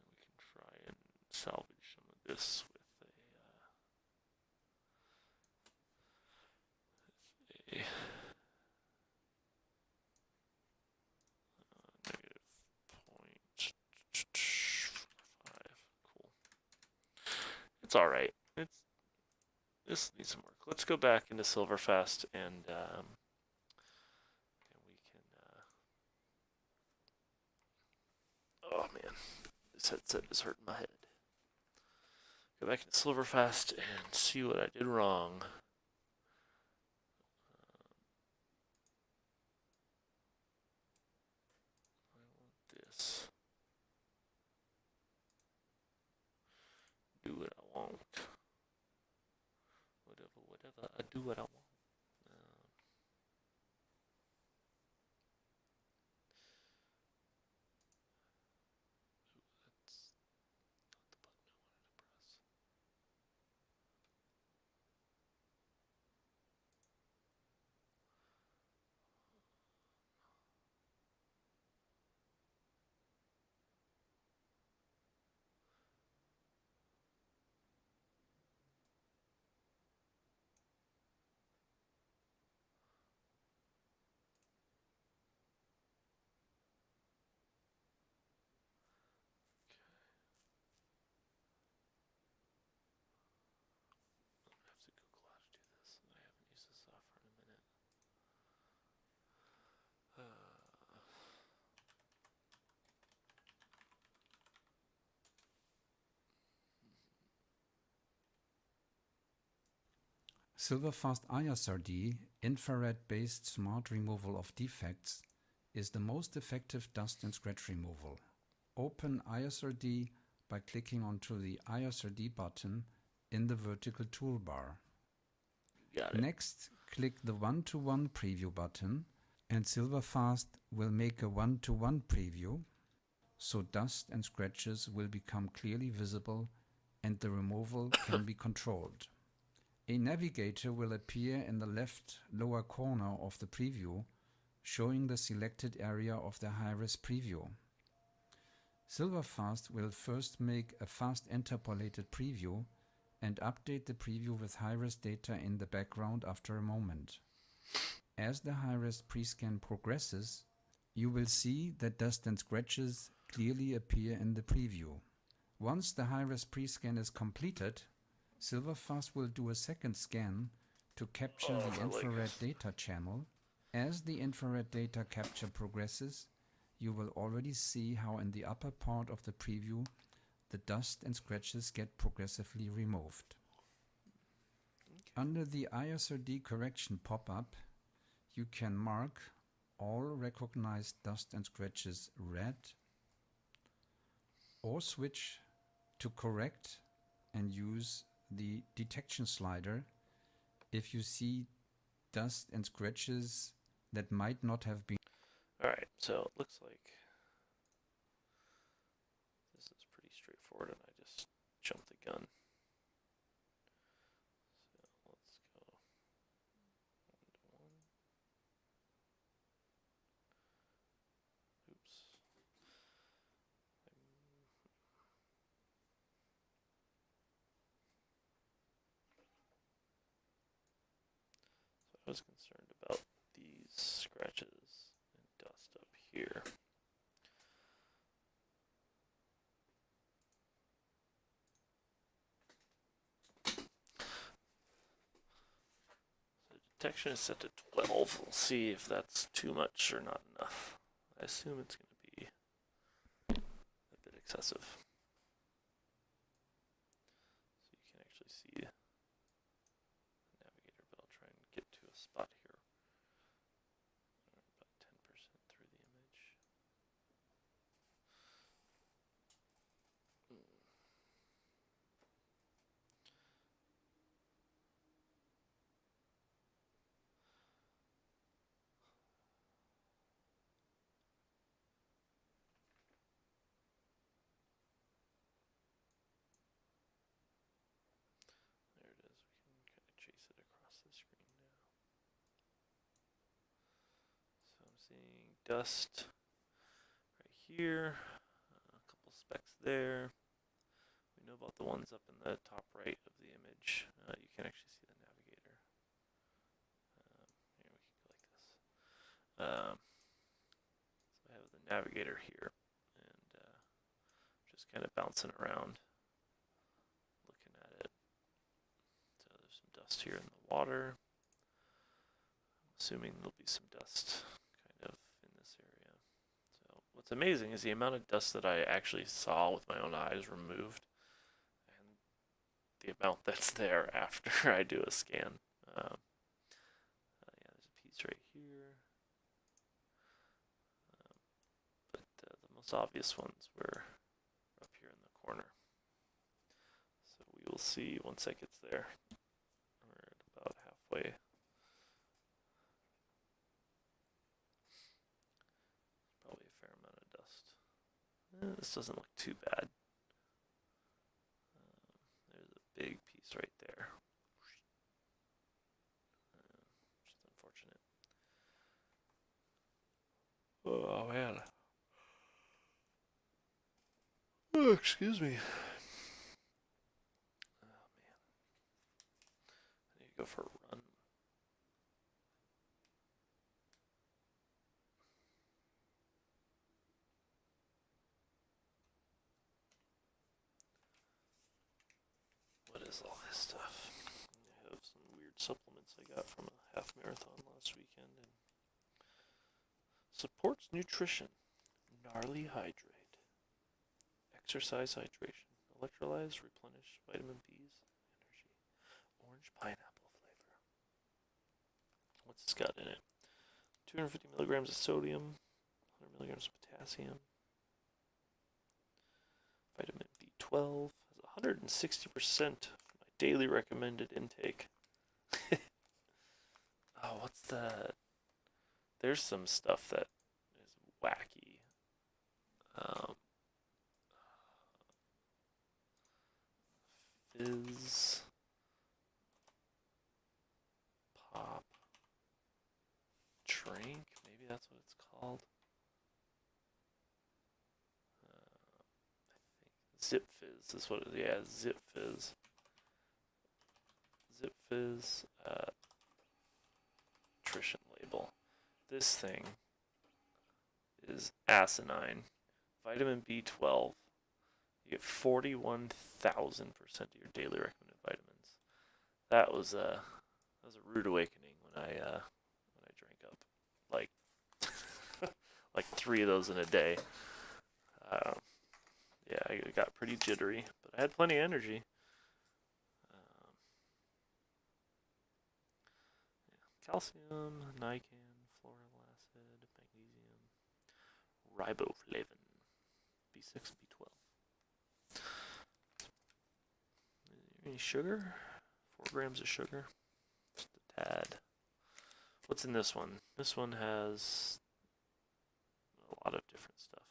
we can try and salvage some of this with a negative 0.5. Cool. It's all right. This needs some work. Let's go back into Silverfast and we can. Oh man, this headset is hurting my head. Go back into Silverfast and see what I did wrong. I want this. Do what I want. Whatever. I do what I want. That's not the button I wanted to press. I'm gonna have to Google how to do this. I haven't used this software in a minute. Silverfast ISRD, infrared-based smart removal of defects, is the most effective dust and scratch removal. Open ISRD by clicking onto the ISRD button in the vertical toolbar. Got it. Next, click the one-to-one preview button and Silverfast will make a one-to-one preview, so dust and scratches will become clearly visible and the removal can be controlled. A navigator will appear in the left lower corner of the preview, showing the selected area of the high-res preview. Silverfast will first make a fast interpolated preview and update the preview with high-res data in the background after a moment. As the high-res pre-scan progresses, you will see that dust and scratches clearly appear in the preview. Once the high-res pre-scan is completed, Silverfast will do a second scan to capture Oh, the my leg. infrared data channel. As the infrared data capture progresses, you will already see how in the upper part of the preview the dust and scratches get progressively removed. Under the ISRD correction pop-up, you can mark all recognized dust and scratches red or switch to correct and use the detection slider if you see dust and scratches that might not have been. Alright, so it looks like this is pretty straightforward and I just jumped the gun. So let's go 1 to 1. Oops. So I was concerned about these scratches and dust up here. So detection is set to 12. We'll see if that's too much or not enough. I assume it's going to be a bit excessive. So you can actually see the navigator, but I'll try and get to a spot here. About 10% through the image. There it is. We can kind of chase it across the screen now. So I'm seeing dust right here, a couple specks there. We know about the ones up in the top right of the image. You can actually see the navigator. Here we can go like this. So I have the navigator here, and just kind of bouncing around, looking at it. So there's some dust here in the water. I'm assuming there'll be some dust kind of in this area. So what's amazing is the amount of dust that I actually saw with my own eyes removed, and the amount that's there after I do a scan. Yeah, there's a piece right here. But the most obvious ones were up here in the corner. So we will see once that gets there. We're at about halfway. Probably a fair amount of dust. This doesn't look too bad. There's a big piece right there. Which is unfortunate. Oh man. Oh, excuse me. Oh man. I need to go for a run. What is all this stuff? I have some weird supplements I got from a half marathon last weekend and supports nutrition. Gnarly hydrate. Exercise hydration. Electrolyze, replenish, vitamin B's, energy. Orange pineapple flavor. What's this got in it? 250 milligrams of sodium, 100 milligrams of potassium, vitamin B12, has 160% my daily recommended intake. Oh, what's that? There's some stuff that is wacky. Fizz. Pop. Drink? Maybe that's what it's called. I think Zip Fizz is what it is. Yeah, Zip Fizz. Zip Fizz nutrition label. This thing is asinine. Vitamin B12 You get 41,000% of your daily recommended vitamins. That was a rude awakening when I drank up like like 3 of those in a day. Yeah, I got pretty jittery, but I had plenty of energy. Calcium, Nican, floral acid, magnesium, riboflavin, B6, B12. Any sugar? 4 grams of sugar. Just a tad. What's in this one? This one has a lot of different stuff.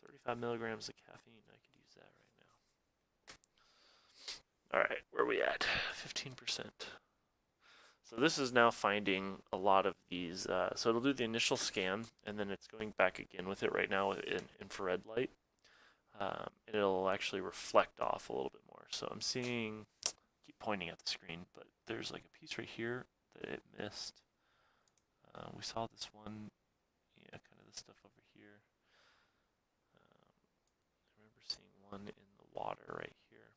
35 milligrams of caffeine. I could use that right now. Alright, where are we at? 15%. So this is now finding a lot of these. So it'll do the initial scan, and then it's going back again with it right now in infrared light. And it'll actually reflect off a little bit more. So I'm seeing, keep pointing at the screen, but there's like a piece right here that it missed. We saw this one, yeah, kind of this stuff over here. I remember seeing one in the water right here.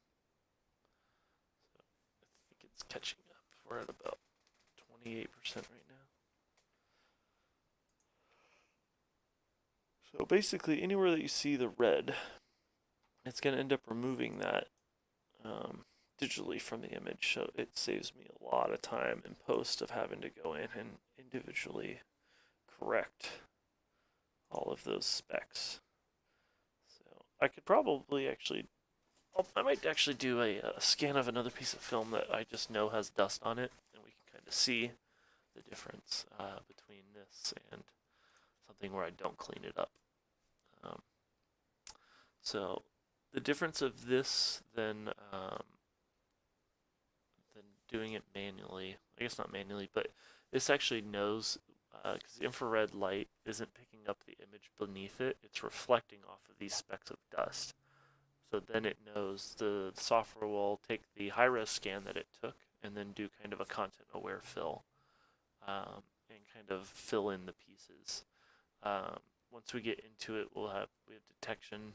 So I think it's catching up. We're at about 28% right now. So basically, anywhere that you see the red, it's going to end up removing that digitally from the image. So it saves me a lot of time in post of having to go in and individually correct all of those specs. So I could probably actually, I might actually do a scan of another piece of film that I just know has dust on it, and we can kind of see the difference between this and something where I don't clean it up. So the difference of this than doing it manually, I guess not manually, but this actually knows, because the infrared light isn't picking up the image beneath it, it's reflecting off of these specks of dust. So then it knows, the software will take the high-res scan that it took and then do kind of a content-aware fill, and kind of fill in the pieces. Once we get into it, we have detection.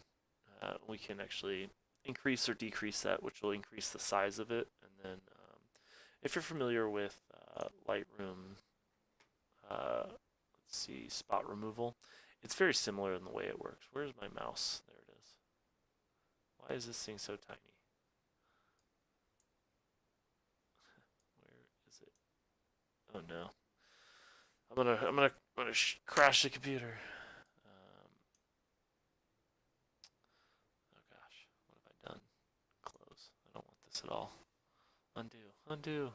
We can actually increase or decrease that, which will increase the size of it. And then, if you're familiar with Lightroom, let's see, spot removal, it's very similar in the way it works. Where's my mouse? There it is. Why is this thing so tiny? Where is it? Oh no. I'm gonna crash the computer. Oh gosh, what have I done? Close. I don't want this at all. Undo. Undo.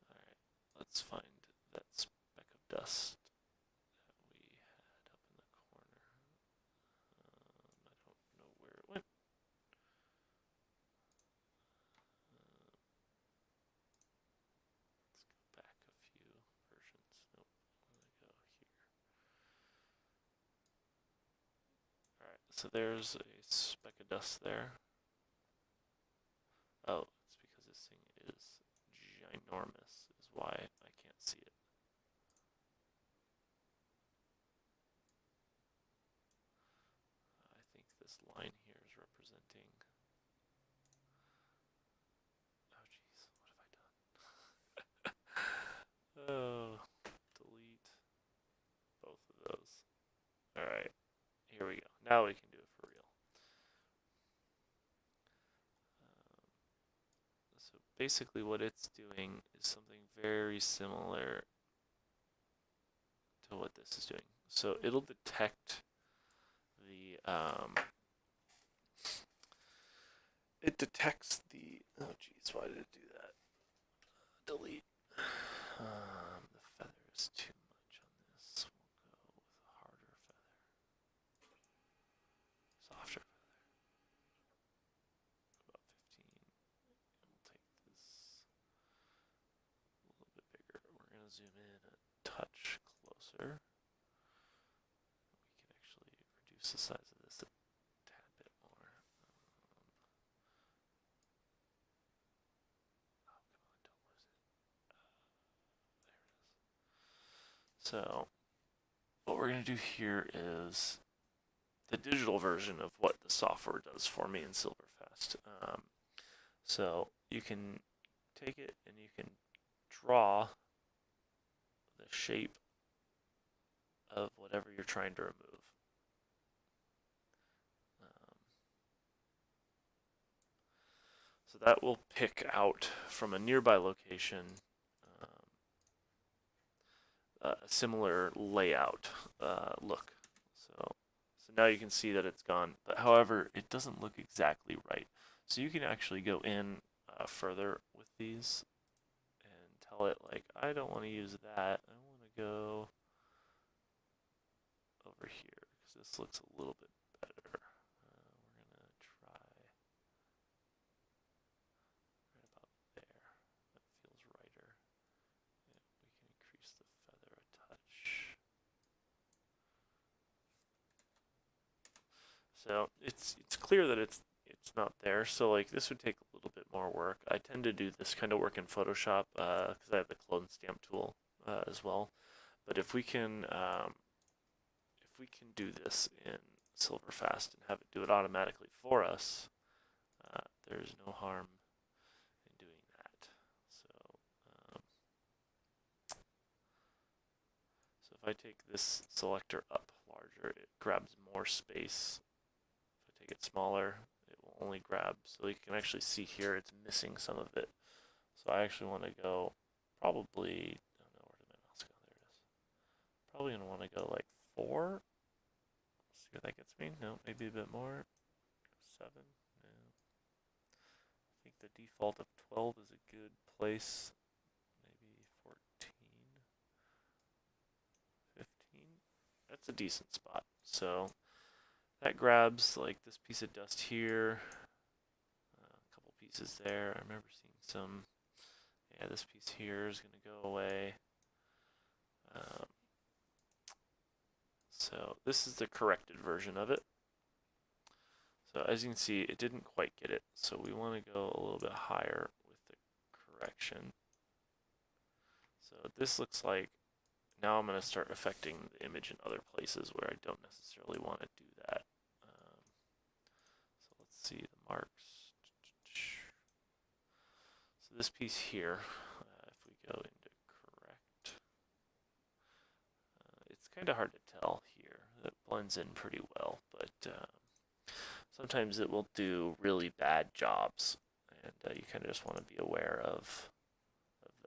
Alright, let's find that speck of dust that we had up in the corner. I don't know where it went. Let's go back a few versions. Nope, I'm gonna go here. Alright, so there's a speck of dust there. Oh, it's because this thing is ginormous, is why I can't see it. I think this line here is representing. Oh jeez, what have I done? Oh, delete both of those. Alright, here we go. Now we can do it for real. So basically what it's doing is something very similar to what this is doing. So it'll detect the, it detects the, oh geez, why did it do that? Delete. The feather is too much on this. We'll go with a harder feather. Softer feather. About 15. And we'll take this a little bit bigger. We're going to zoom in a touch closer. We can actually reduce the size of this a tad bit more. Oh, come on, don't lose it. There it is. So, what we're going to do here is the digital version of what the software does for me in Silverfast. So you can take it and you can draw the shape of whatever you're trying to remove. So that will pick out from a nearby location a similar layout look. So now you can see that it's gone. But however, it doesn't look exactly right. So you can actually go in further with these and tell it like, I don't want to use that. I want to go over here because this looks a little bit better. We're gonna try right about there. That feels righter. Yeah, we can increase the feather a touch. So it's clear that it's not there. So like this would take a little bit more work. I tend to do this kind of work in Photoshop because I have the clone stamp tool as well. But if we can do this in Silverfast and have it do it automatically for us, there's no harm in doing that. So if I take this selector up larger, it grabs more space. If I take it smaller, it will only grab, so you can actually see here it's missing some of it. So I actually want to go probably, I don't know, where did my mouse go? There it is. Probably going to want to go like 4. See what that gets me? No, maybe a bit more. 7. No. I think the default of 12 is a good place. Maybe 14. 15. That's a decent spot. So that grabs like this piece of dust here. A couple pieces there. I remember seeing some. Yeah, this piece here is going to go away. So this is the corrected version of it. So as you can see, it didn't quite get it. So we want to go a little bit higher with the correction. So this looks like now I'm going to start affecting the image in other places where I don't necessarily want to do that. So let's see the marks. So this piece here, if we go into correct, it's kind of hard to tell here. It blends in pretty well, but sometimes it will do really bad jobs, and you kind of just want to be aware of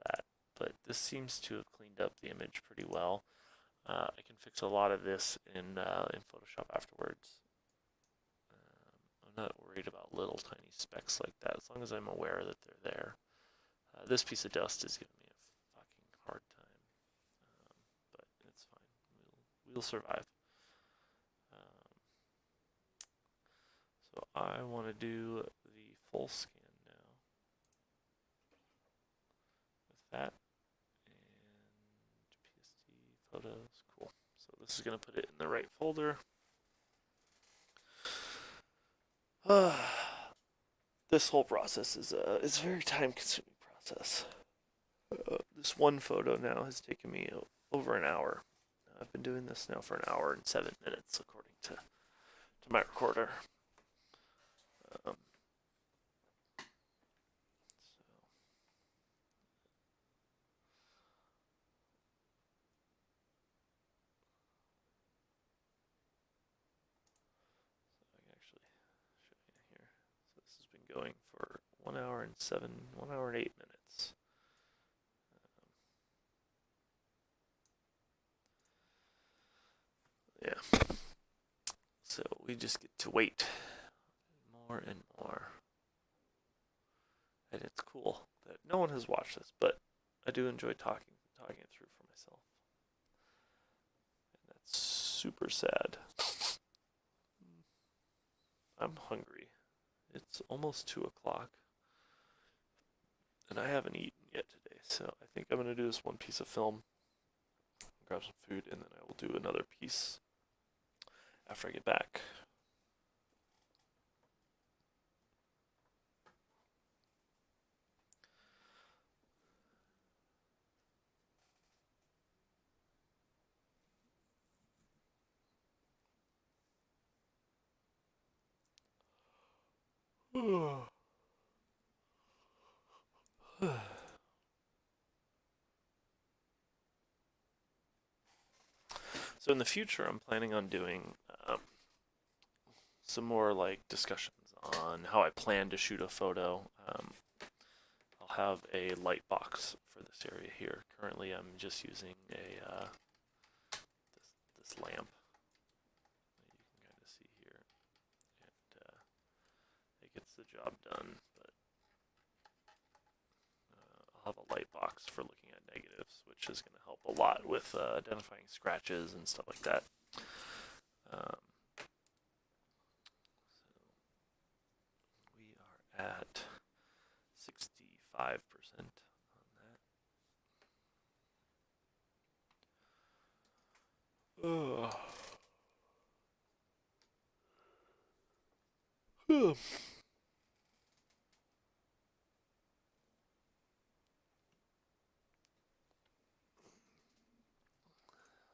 that. But this seems to have cleaned up the image pretty well. I can fix a lot of this in Photoshop afterwards. I'm not worried about little tiny specks like that, as long as I'm aware that they're there. This piece of dust is giving me a fucking hard time, but it's fine. We'll survive. So I want to do the full scan now with that, and PSD photos, cool. So this is going to put it in the right folder. This whole process is a very time-consuming process. This one photo now has taken me over an hour. I've been doing this now for an hour and 7 minutes, according to my recorder. So I can actually show you here. So this has been going for 1 hour and 8 minutes. Yeah. So we just get to wait more and more. And it's cool that no one has watched this, but I do enjoy talking it through for myself. And that's super sad. I'm hungry. It's almost 2 o'clock. And I haven't eaten yet today, so I think I'm going to do this one piece of film, grab some food, and then I will do another piece after I get back. So in the future, I'm planning on doing some more like discussions on how I plan to shoot a photo. I'll have a light box for this area here. Currently, I'm just using a this lamp that you can kind of see here, and it gets the job done. But I'll have a light box for looking at negatives, which is going to help a lot with identifying scratches and stuff like that. Um, so we are at 65% on that.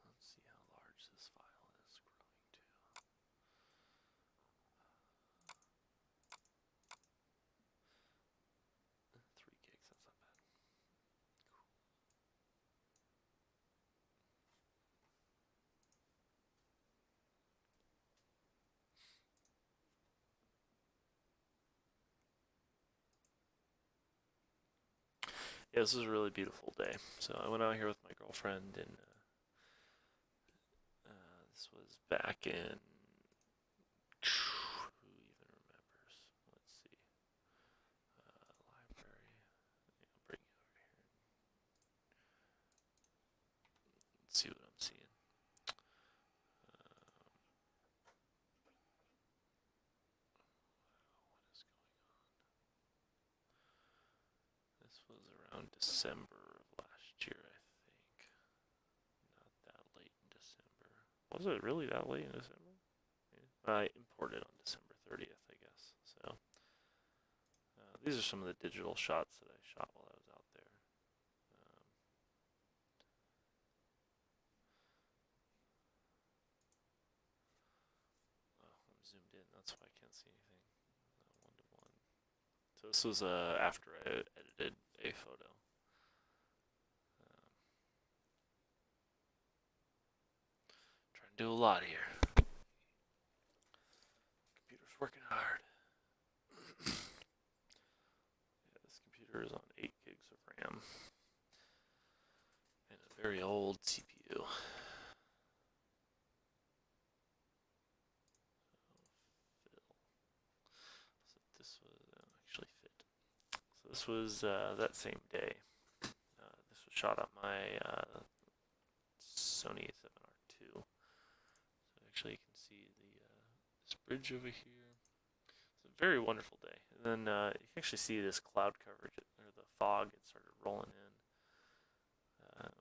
Let's see how large this file is growing to. 3 gigs, that's not bad. Yeah, this is a really beautiful day. So I went out here with my girlfriend, and this was back in. Who even remembers? Let's see. Library. Yeah, I'll bring you over here. Let's see what I'm seeing. What is going on? This was around December of last year, I think. Not that late in December. Was it really that late in December? Yeah. I imported on December 30th, I guess. So these are some of the digital shots that I shot while I was out there. I'm zoomed in, that's why I can't see anything. One to one. So this was after I edited a photo. Trying to do a lot here. Computer's working hard. Yeah, this computer is on 8 gigs of RAM and a very old CPU. So this was actually fit. So this was that same day. This was shot on my Sony A7R II. So actually you can see this bridge over here. It's a very wonderful day. And then you can actually see this cloud coverage, or the fog, it started rolling in. Kind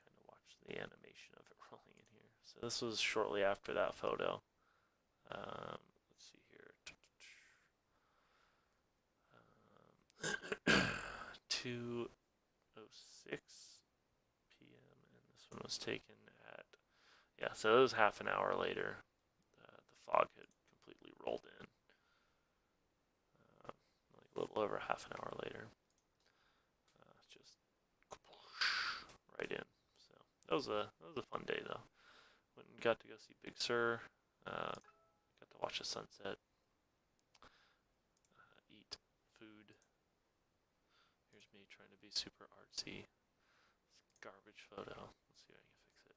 of watch the animation of it rolling in here. So this was shortly after that photo. Let's see here. 2:06 p.m. and this one was taken at, yeah, so it was half an hour later. The fog had completely rolled in. Like a little over half an hour later. Just right in. So that was a fun day though. Went and got to go see Big Sur. Got to watch the sunset. Eat food. Here's me trying to be super artsy. It's a garbage photo. Let's see if I can fix it.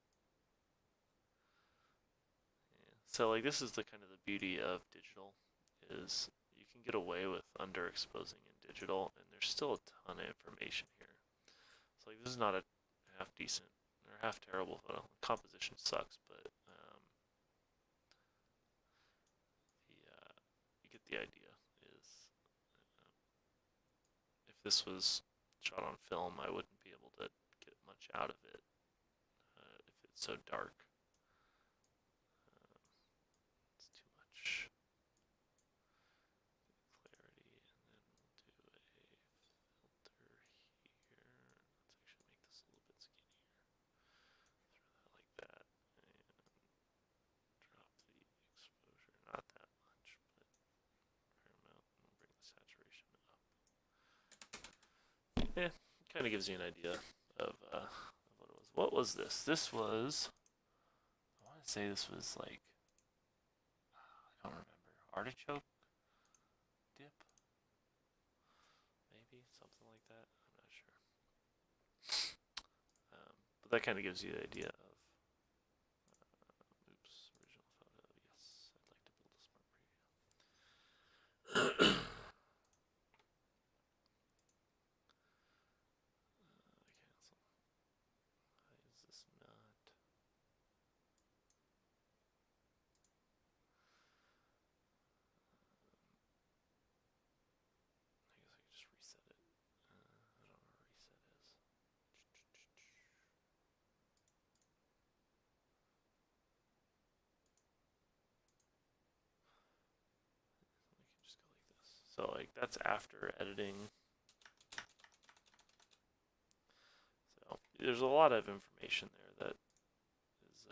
Yeah. So like this is the kind of the beauty of digital, is you can get away with underexposing in digital, and there's still a ton of information here. So like this is not a half decent or half terrible photo. Composition sucks, but you get the idea. Is if this was shot on film, I wouldn't be able to get much out of it if it's so dark. It's too much clarity, and then we'll do a filter here. Let's actually make this a little bit skinnier. Throw that like that, and drop the exposure. Not that much, but a fair kind of gives you an idea of what it was. What was this? This was, I want to say this was like, I don't remember, artichoke dip, maybe something like that. I'm not sure. But that kind of gives you the idea of. Oops, original photo. Yes, I'd like to build a smart preview. Cancel. Why is this not? I guess I could just reset it. I don't know where reset is. We can just go like this. So like that's after editing. So there's a lot of information there that is.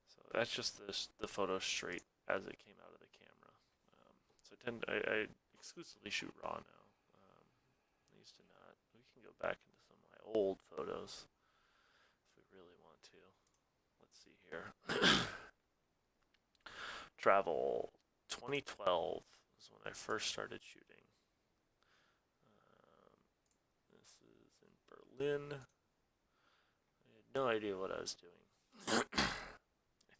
So that's just the photo straight as it came out of the camera. So I exclusively shoot raw now. I used to not. We can go back into some of my old photos if we really want to. Let's see here. Travel 2012 is when I first started shooting. This is in Berlin. I had no idea what I was doing. I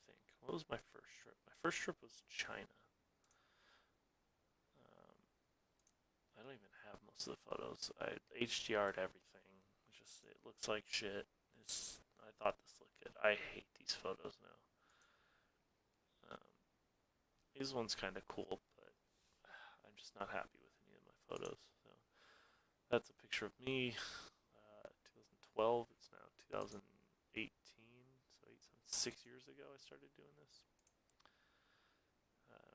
think. What was my first trip? My first trip was China. I don't even have most of the photos. I HDR'd everything. It looks like shit. I thought this looked good. I hate these photos now. These one's kind of cool, but I'm just not happy with any of my photos. So that's a picture of me, 2012. It's now 2018, so 6 years ago I started doing this.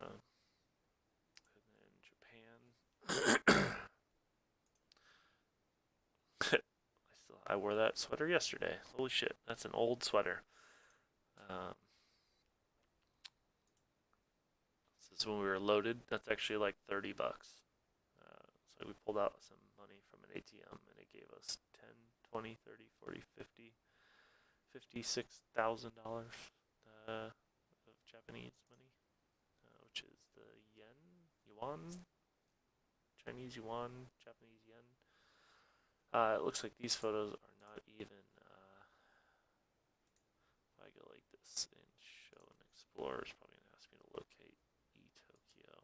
And then Japan. I wore that sweater yesterday. Holy shit, that's an old sweater. This is when we were loaded. That's actually like $30. So we pulled out some money from an ATM and it gave us 10, 20, 30, 40, 50, $56,000 of Japanese money, which is the yuan, Chinese yuan, Japanese yen. It looks like these photos are not even. If I go like this and show and explore, it's probably gonna ask me to locate eTokyo.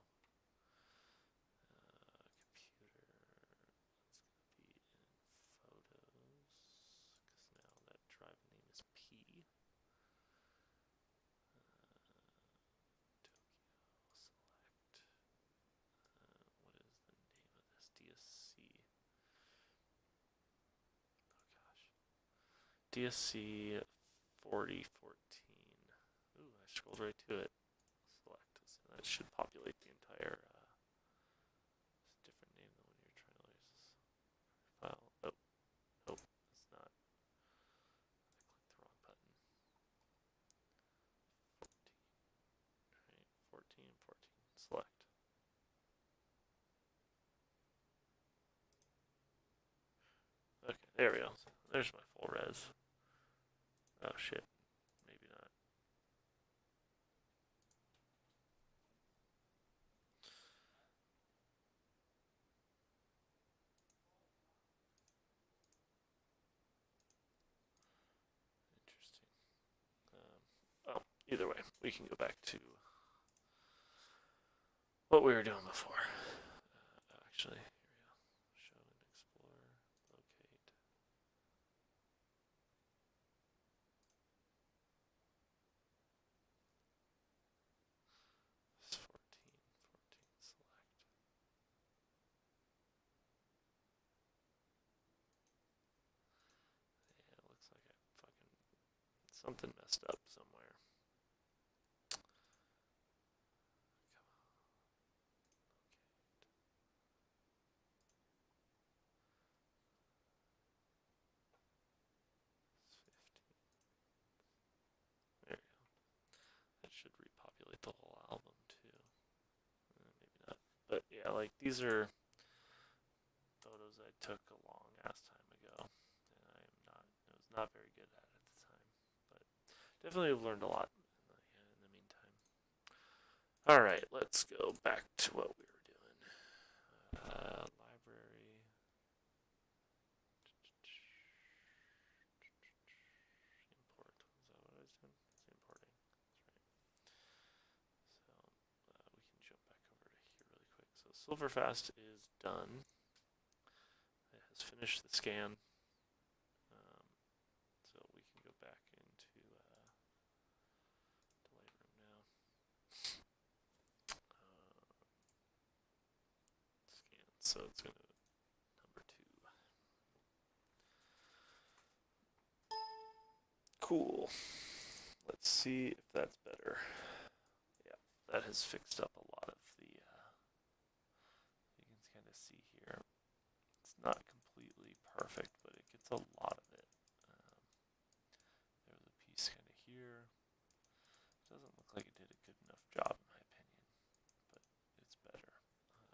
Computer. It's gonna be in photos because now that drive name is P. Tokyo select. What is the name of this? DSC. Oh gosh. DSC 4014. Ooh, I scrolled right to it. Select. So that should populate the entire. It's a different name than when you're trying to use this file. Oh, it's not. I clicked the wrong button. 14. Right, 14. Select. Okay, there we go. There's my full res. Oh shit. Maybe not. Interesting. Either way, we can go back to what we were doing before. Actually, here we go. Show and explore, locate. It's 14, select. Yeah, it looks like I fucking something messed up somewhere. Come on. It's 15. There you go. That should repopulate the whole album too. Maybe not. But yeah, like these are not very good at the time, but definitely have learned a lot in the meantime. All right, let's go back to what we were doing. Library. Import. Is that what I was doing? It's importing. That's right. So we can jump back over to here really quick. So Silverfast is done. It has finished the scan. So we can go back into Lightroom now. Scan. So it's going to number 2. Cool. Let's see if that's better. Yeah, that has fixed up a lot of the. You can kind of see here. It's not completely perfect, but it gets a lot of it. There was a piece kind of here. Doesn't look like it did a good enough job, in my opinion, but it's better.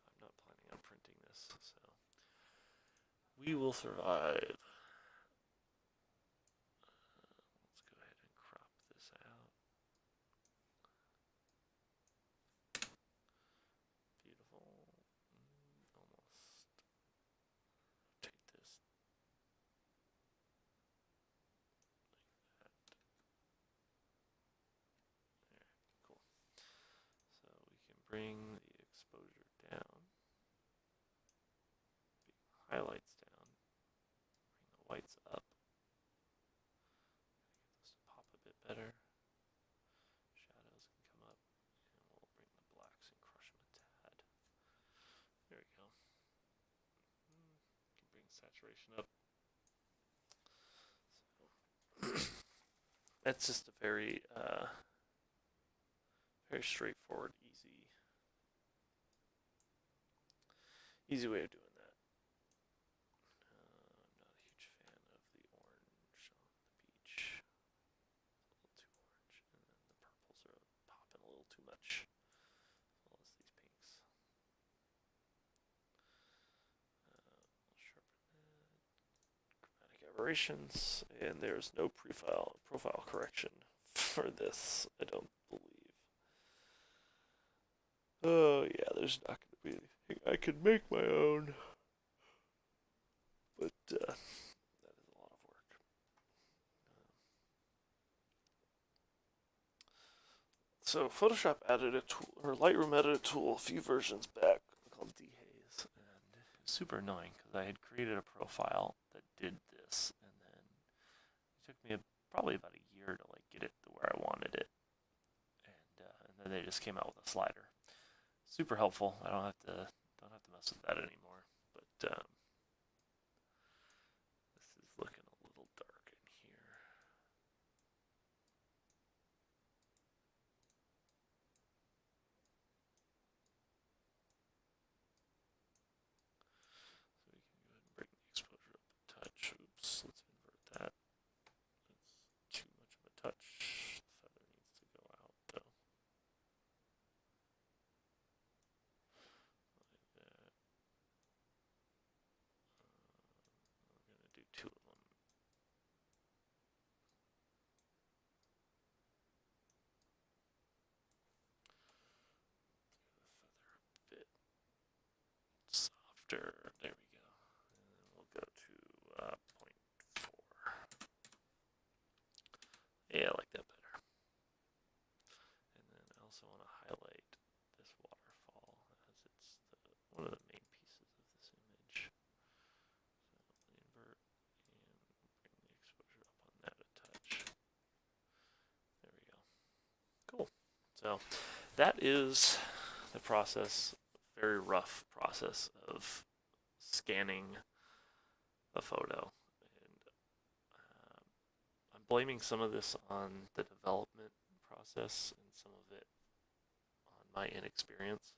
I'm not planning on printing this, so we will survive. Let's go ahead and crop this out. Beautiful. Almost. Rotate this like that. There, cool. So we can bring the exposure down, highlights down, bring the whites up. Get those to pop a bit better. Shadows can come up, and we'll bring the blacks and crush them a tad. There we go. Can bring saturation up. So that's just a very, very straightforward, easy way of doing that. I'm not a huge fan of the orange on the beach. It's a little too orange, and then the purples are popping a little too much, as well as these pinks. I'll sharpen that. Chromatic aberrations, and there's no profile correction for this, I don't believe. Oh yeah, there's not going to be anything I can make my own, but that is a lot of work. So Photoshop added a tool, or Lightroom added a tool a few versions back called dehaze, and it was super annoying because I had created a profile that did this, and then it took me probably about a year to like get it to where I wanted it, and then they just came out with a slider. Super helpful. I don't have to mess with that anymore. But this is looking a little dark in here. So we can go ahead and bring the exposure up a touch. Oops, let's invert that. That's too much of a touch. The feather needs to go out though. Like that. We're going to do 2 of them. The feather a bit softer. There we go. And then we'll go to 0.4. Yeah, I like that better. And then I also want to highlight this waterfall as it's one of the main pieces of this image. So invert and bring the exposure up on that a touch. There we go. Cool. So that is the process, very rough process of scanning a photo. And I'm blaming some of this on the development process and some of it on my inexperience.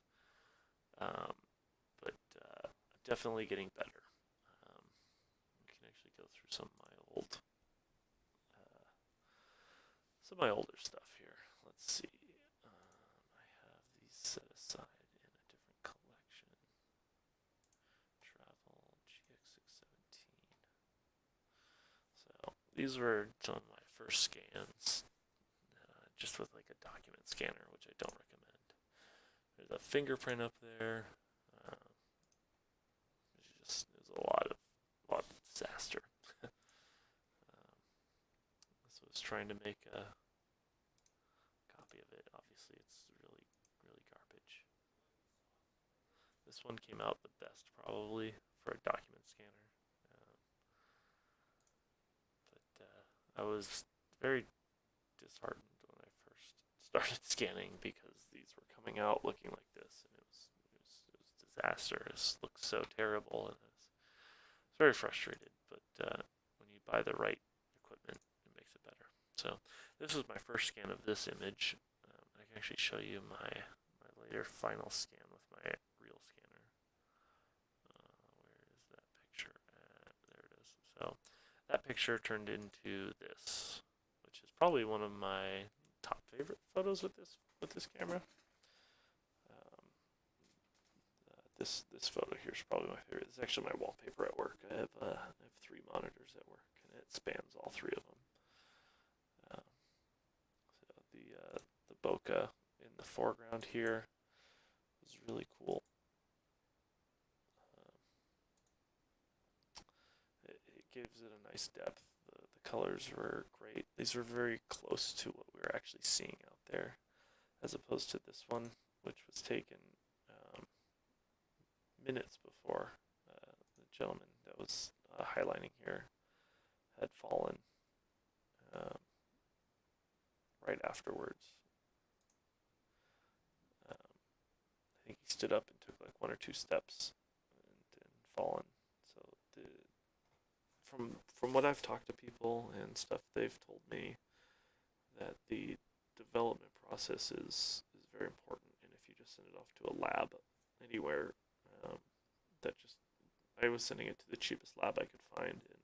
But I'm definitely getting better. We can actually go through some of my older stuff here. Let's see. I have these set aside in a different collection. Travel GX617. So these were some of my first scans, just with like a document scanner, which I don't recommend. There's a fingerprint up there. It was a lot of disaster. This was trying to make a copy of it. Obviously, it's really, really garbage. This one came out the best, probably, for a document scanner. I was very disheartened when I first started scanning because these were coming out looking like this, and it was disastrous. It looked so terrible, and I was very frustrated. But when you buy the right equipment, it makes it better. So this was my first scan of this image. I can actually show you my later final scan with my real scanner. Where is that picture? There it is. So that picture turned into this, which is probably one of my top favorite photos with this camera. This photo here is probably my favorite. It's actually my wallpaper at work. I have 3 monitors at work, and it spans all 3 of them. So the bokeh in the foreground here is really cool. It gives it a nice depth. The colors were great. These were very close to what we were actually seeing out there, as opposed to this one, which was taken minutes before the gentleman that was highlighting here had fallen right afterwards. I think he stood up and took like 1 or 2 steps and fallen. So from what I've talked to people and stuff, they've told me that the development process is very important, and if you just send it off to a lab anywhere, I was sending it to the cheapest lab I could find, and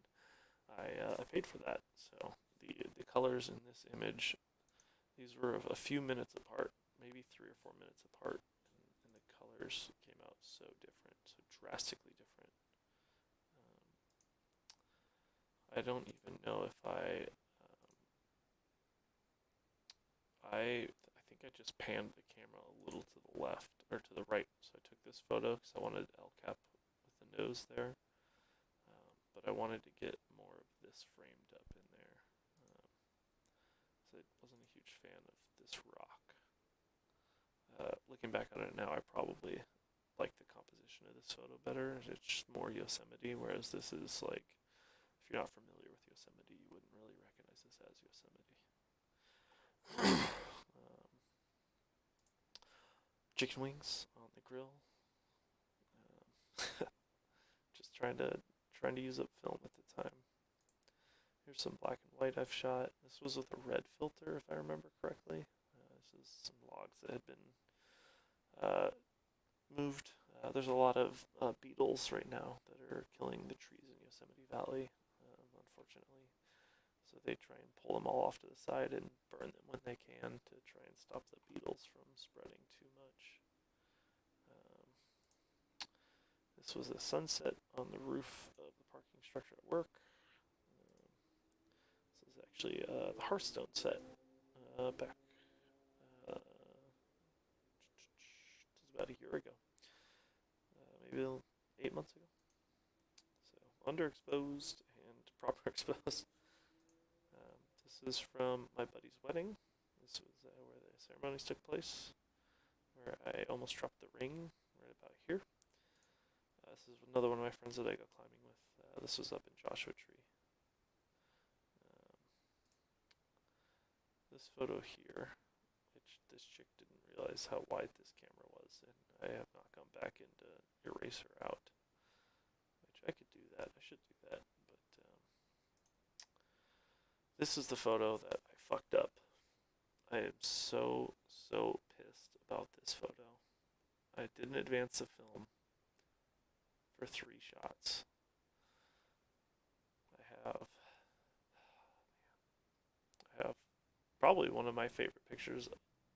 I paid for that. So the colors in this image, these were a few minutes apart, maybe 3 or 4 minutes apart, and the colors came out so different, so drastically different. I don't even know if I think I just panned the camera a little to the left or to the right. So I took this photo because I wanted El Cap with the nose there, but I wanted to get more of this framed up in there. So I wasn't a huge fan of this rock. Looking back on it now, I probably like the composition of this photo better. It's just more Yosemite, whereas this is like, if you're not familiar with Yosemite, you wouldn't really recognize this as Yosemite. Chicken wings on the grill. Just trying to use up film at the time. Here's some black and white I've shot. This was with a red filter, if I remember correctly. This is some logs that had been moved. There's a lot of beetles right now that are killing the trees in Yosemite Valley, unfortunately. So they try and pull them all off to the side and burn them when they can to try and stop the beetles from spreading too much. This was a sunset on the roof of the parking structure at work. This is actually the Hearthstone set back just about a year ago, maybe 8 months ago. So underexposed and proper exposed. This is from my buddy's wedding. This was where the ceremonies took place, where I almost dropped the ring right about here. This is another one of my friends that I go climbing with. This was up in Joshua Tree. This photo here, which this chick didn't realize how wide this camera was, and I have not gone back into erase her out, which I could do that. I should do that, but this is the photo that I fucked up. I am so pissed about this photo. I didn't advance the film for 3 shots. I have probably one of my favorite pictures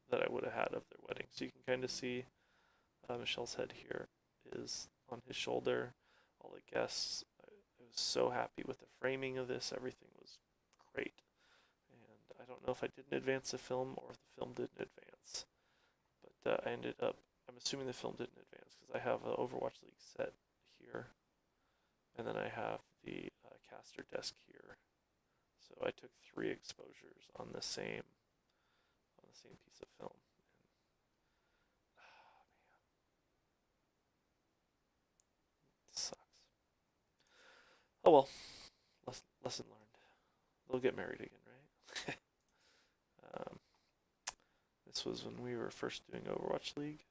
that I would have had of their wedding. So you can kind of see Michelle's head here is on his shoulder. All the guests, I was so happy with the framing of this. Everything was great. And I don't know if I didn't advance the film or if the film didn't advance. But I ended up, I'm assuming the film didn't advance because I have an Overwatch League set here. And then I have the caster desk here. So I took 3 exposures on the same piece of film. It sucks. Oh well, lesson learned. They'll get married again, right? This was when we were first doing Overwatch League.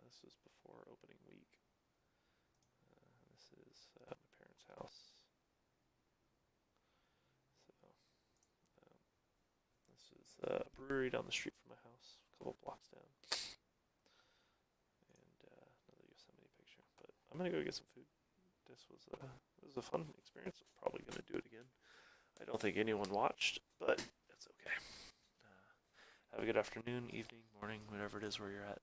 This was before opening week. This is my parents' house. So this is a brewery down the street from my house, a couple blocks down. And another Yosemite picture. But I'm gonna go get some food. This was a fun experience. I'm probably gonna do it again. I don't think anyone watched, but it's okay. Have a good afternoon, evening, morning, whatever it is where you're at.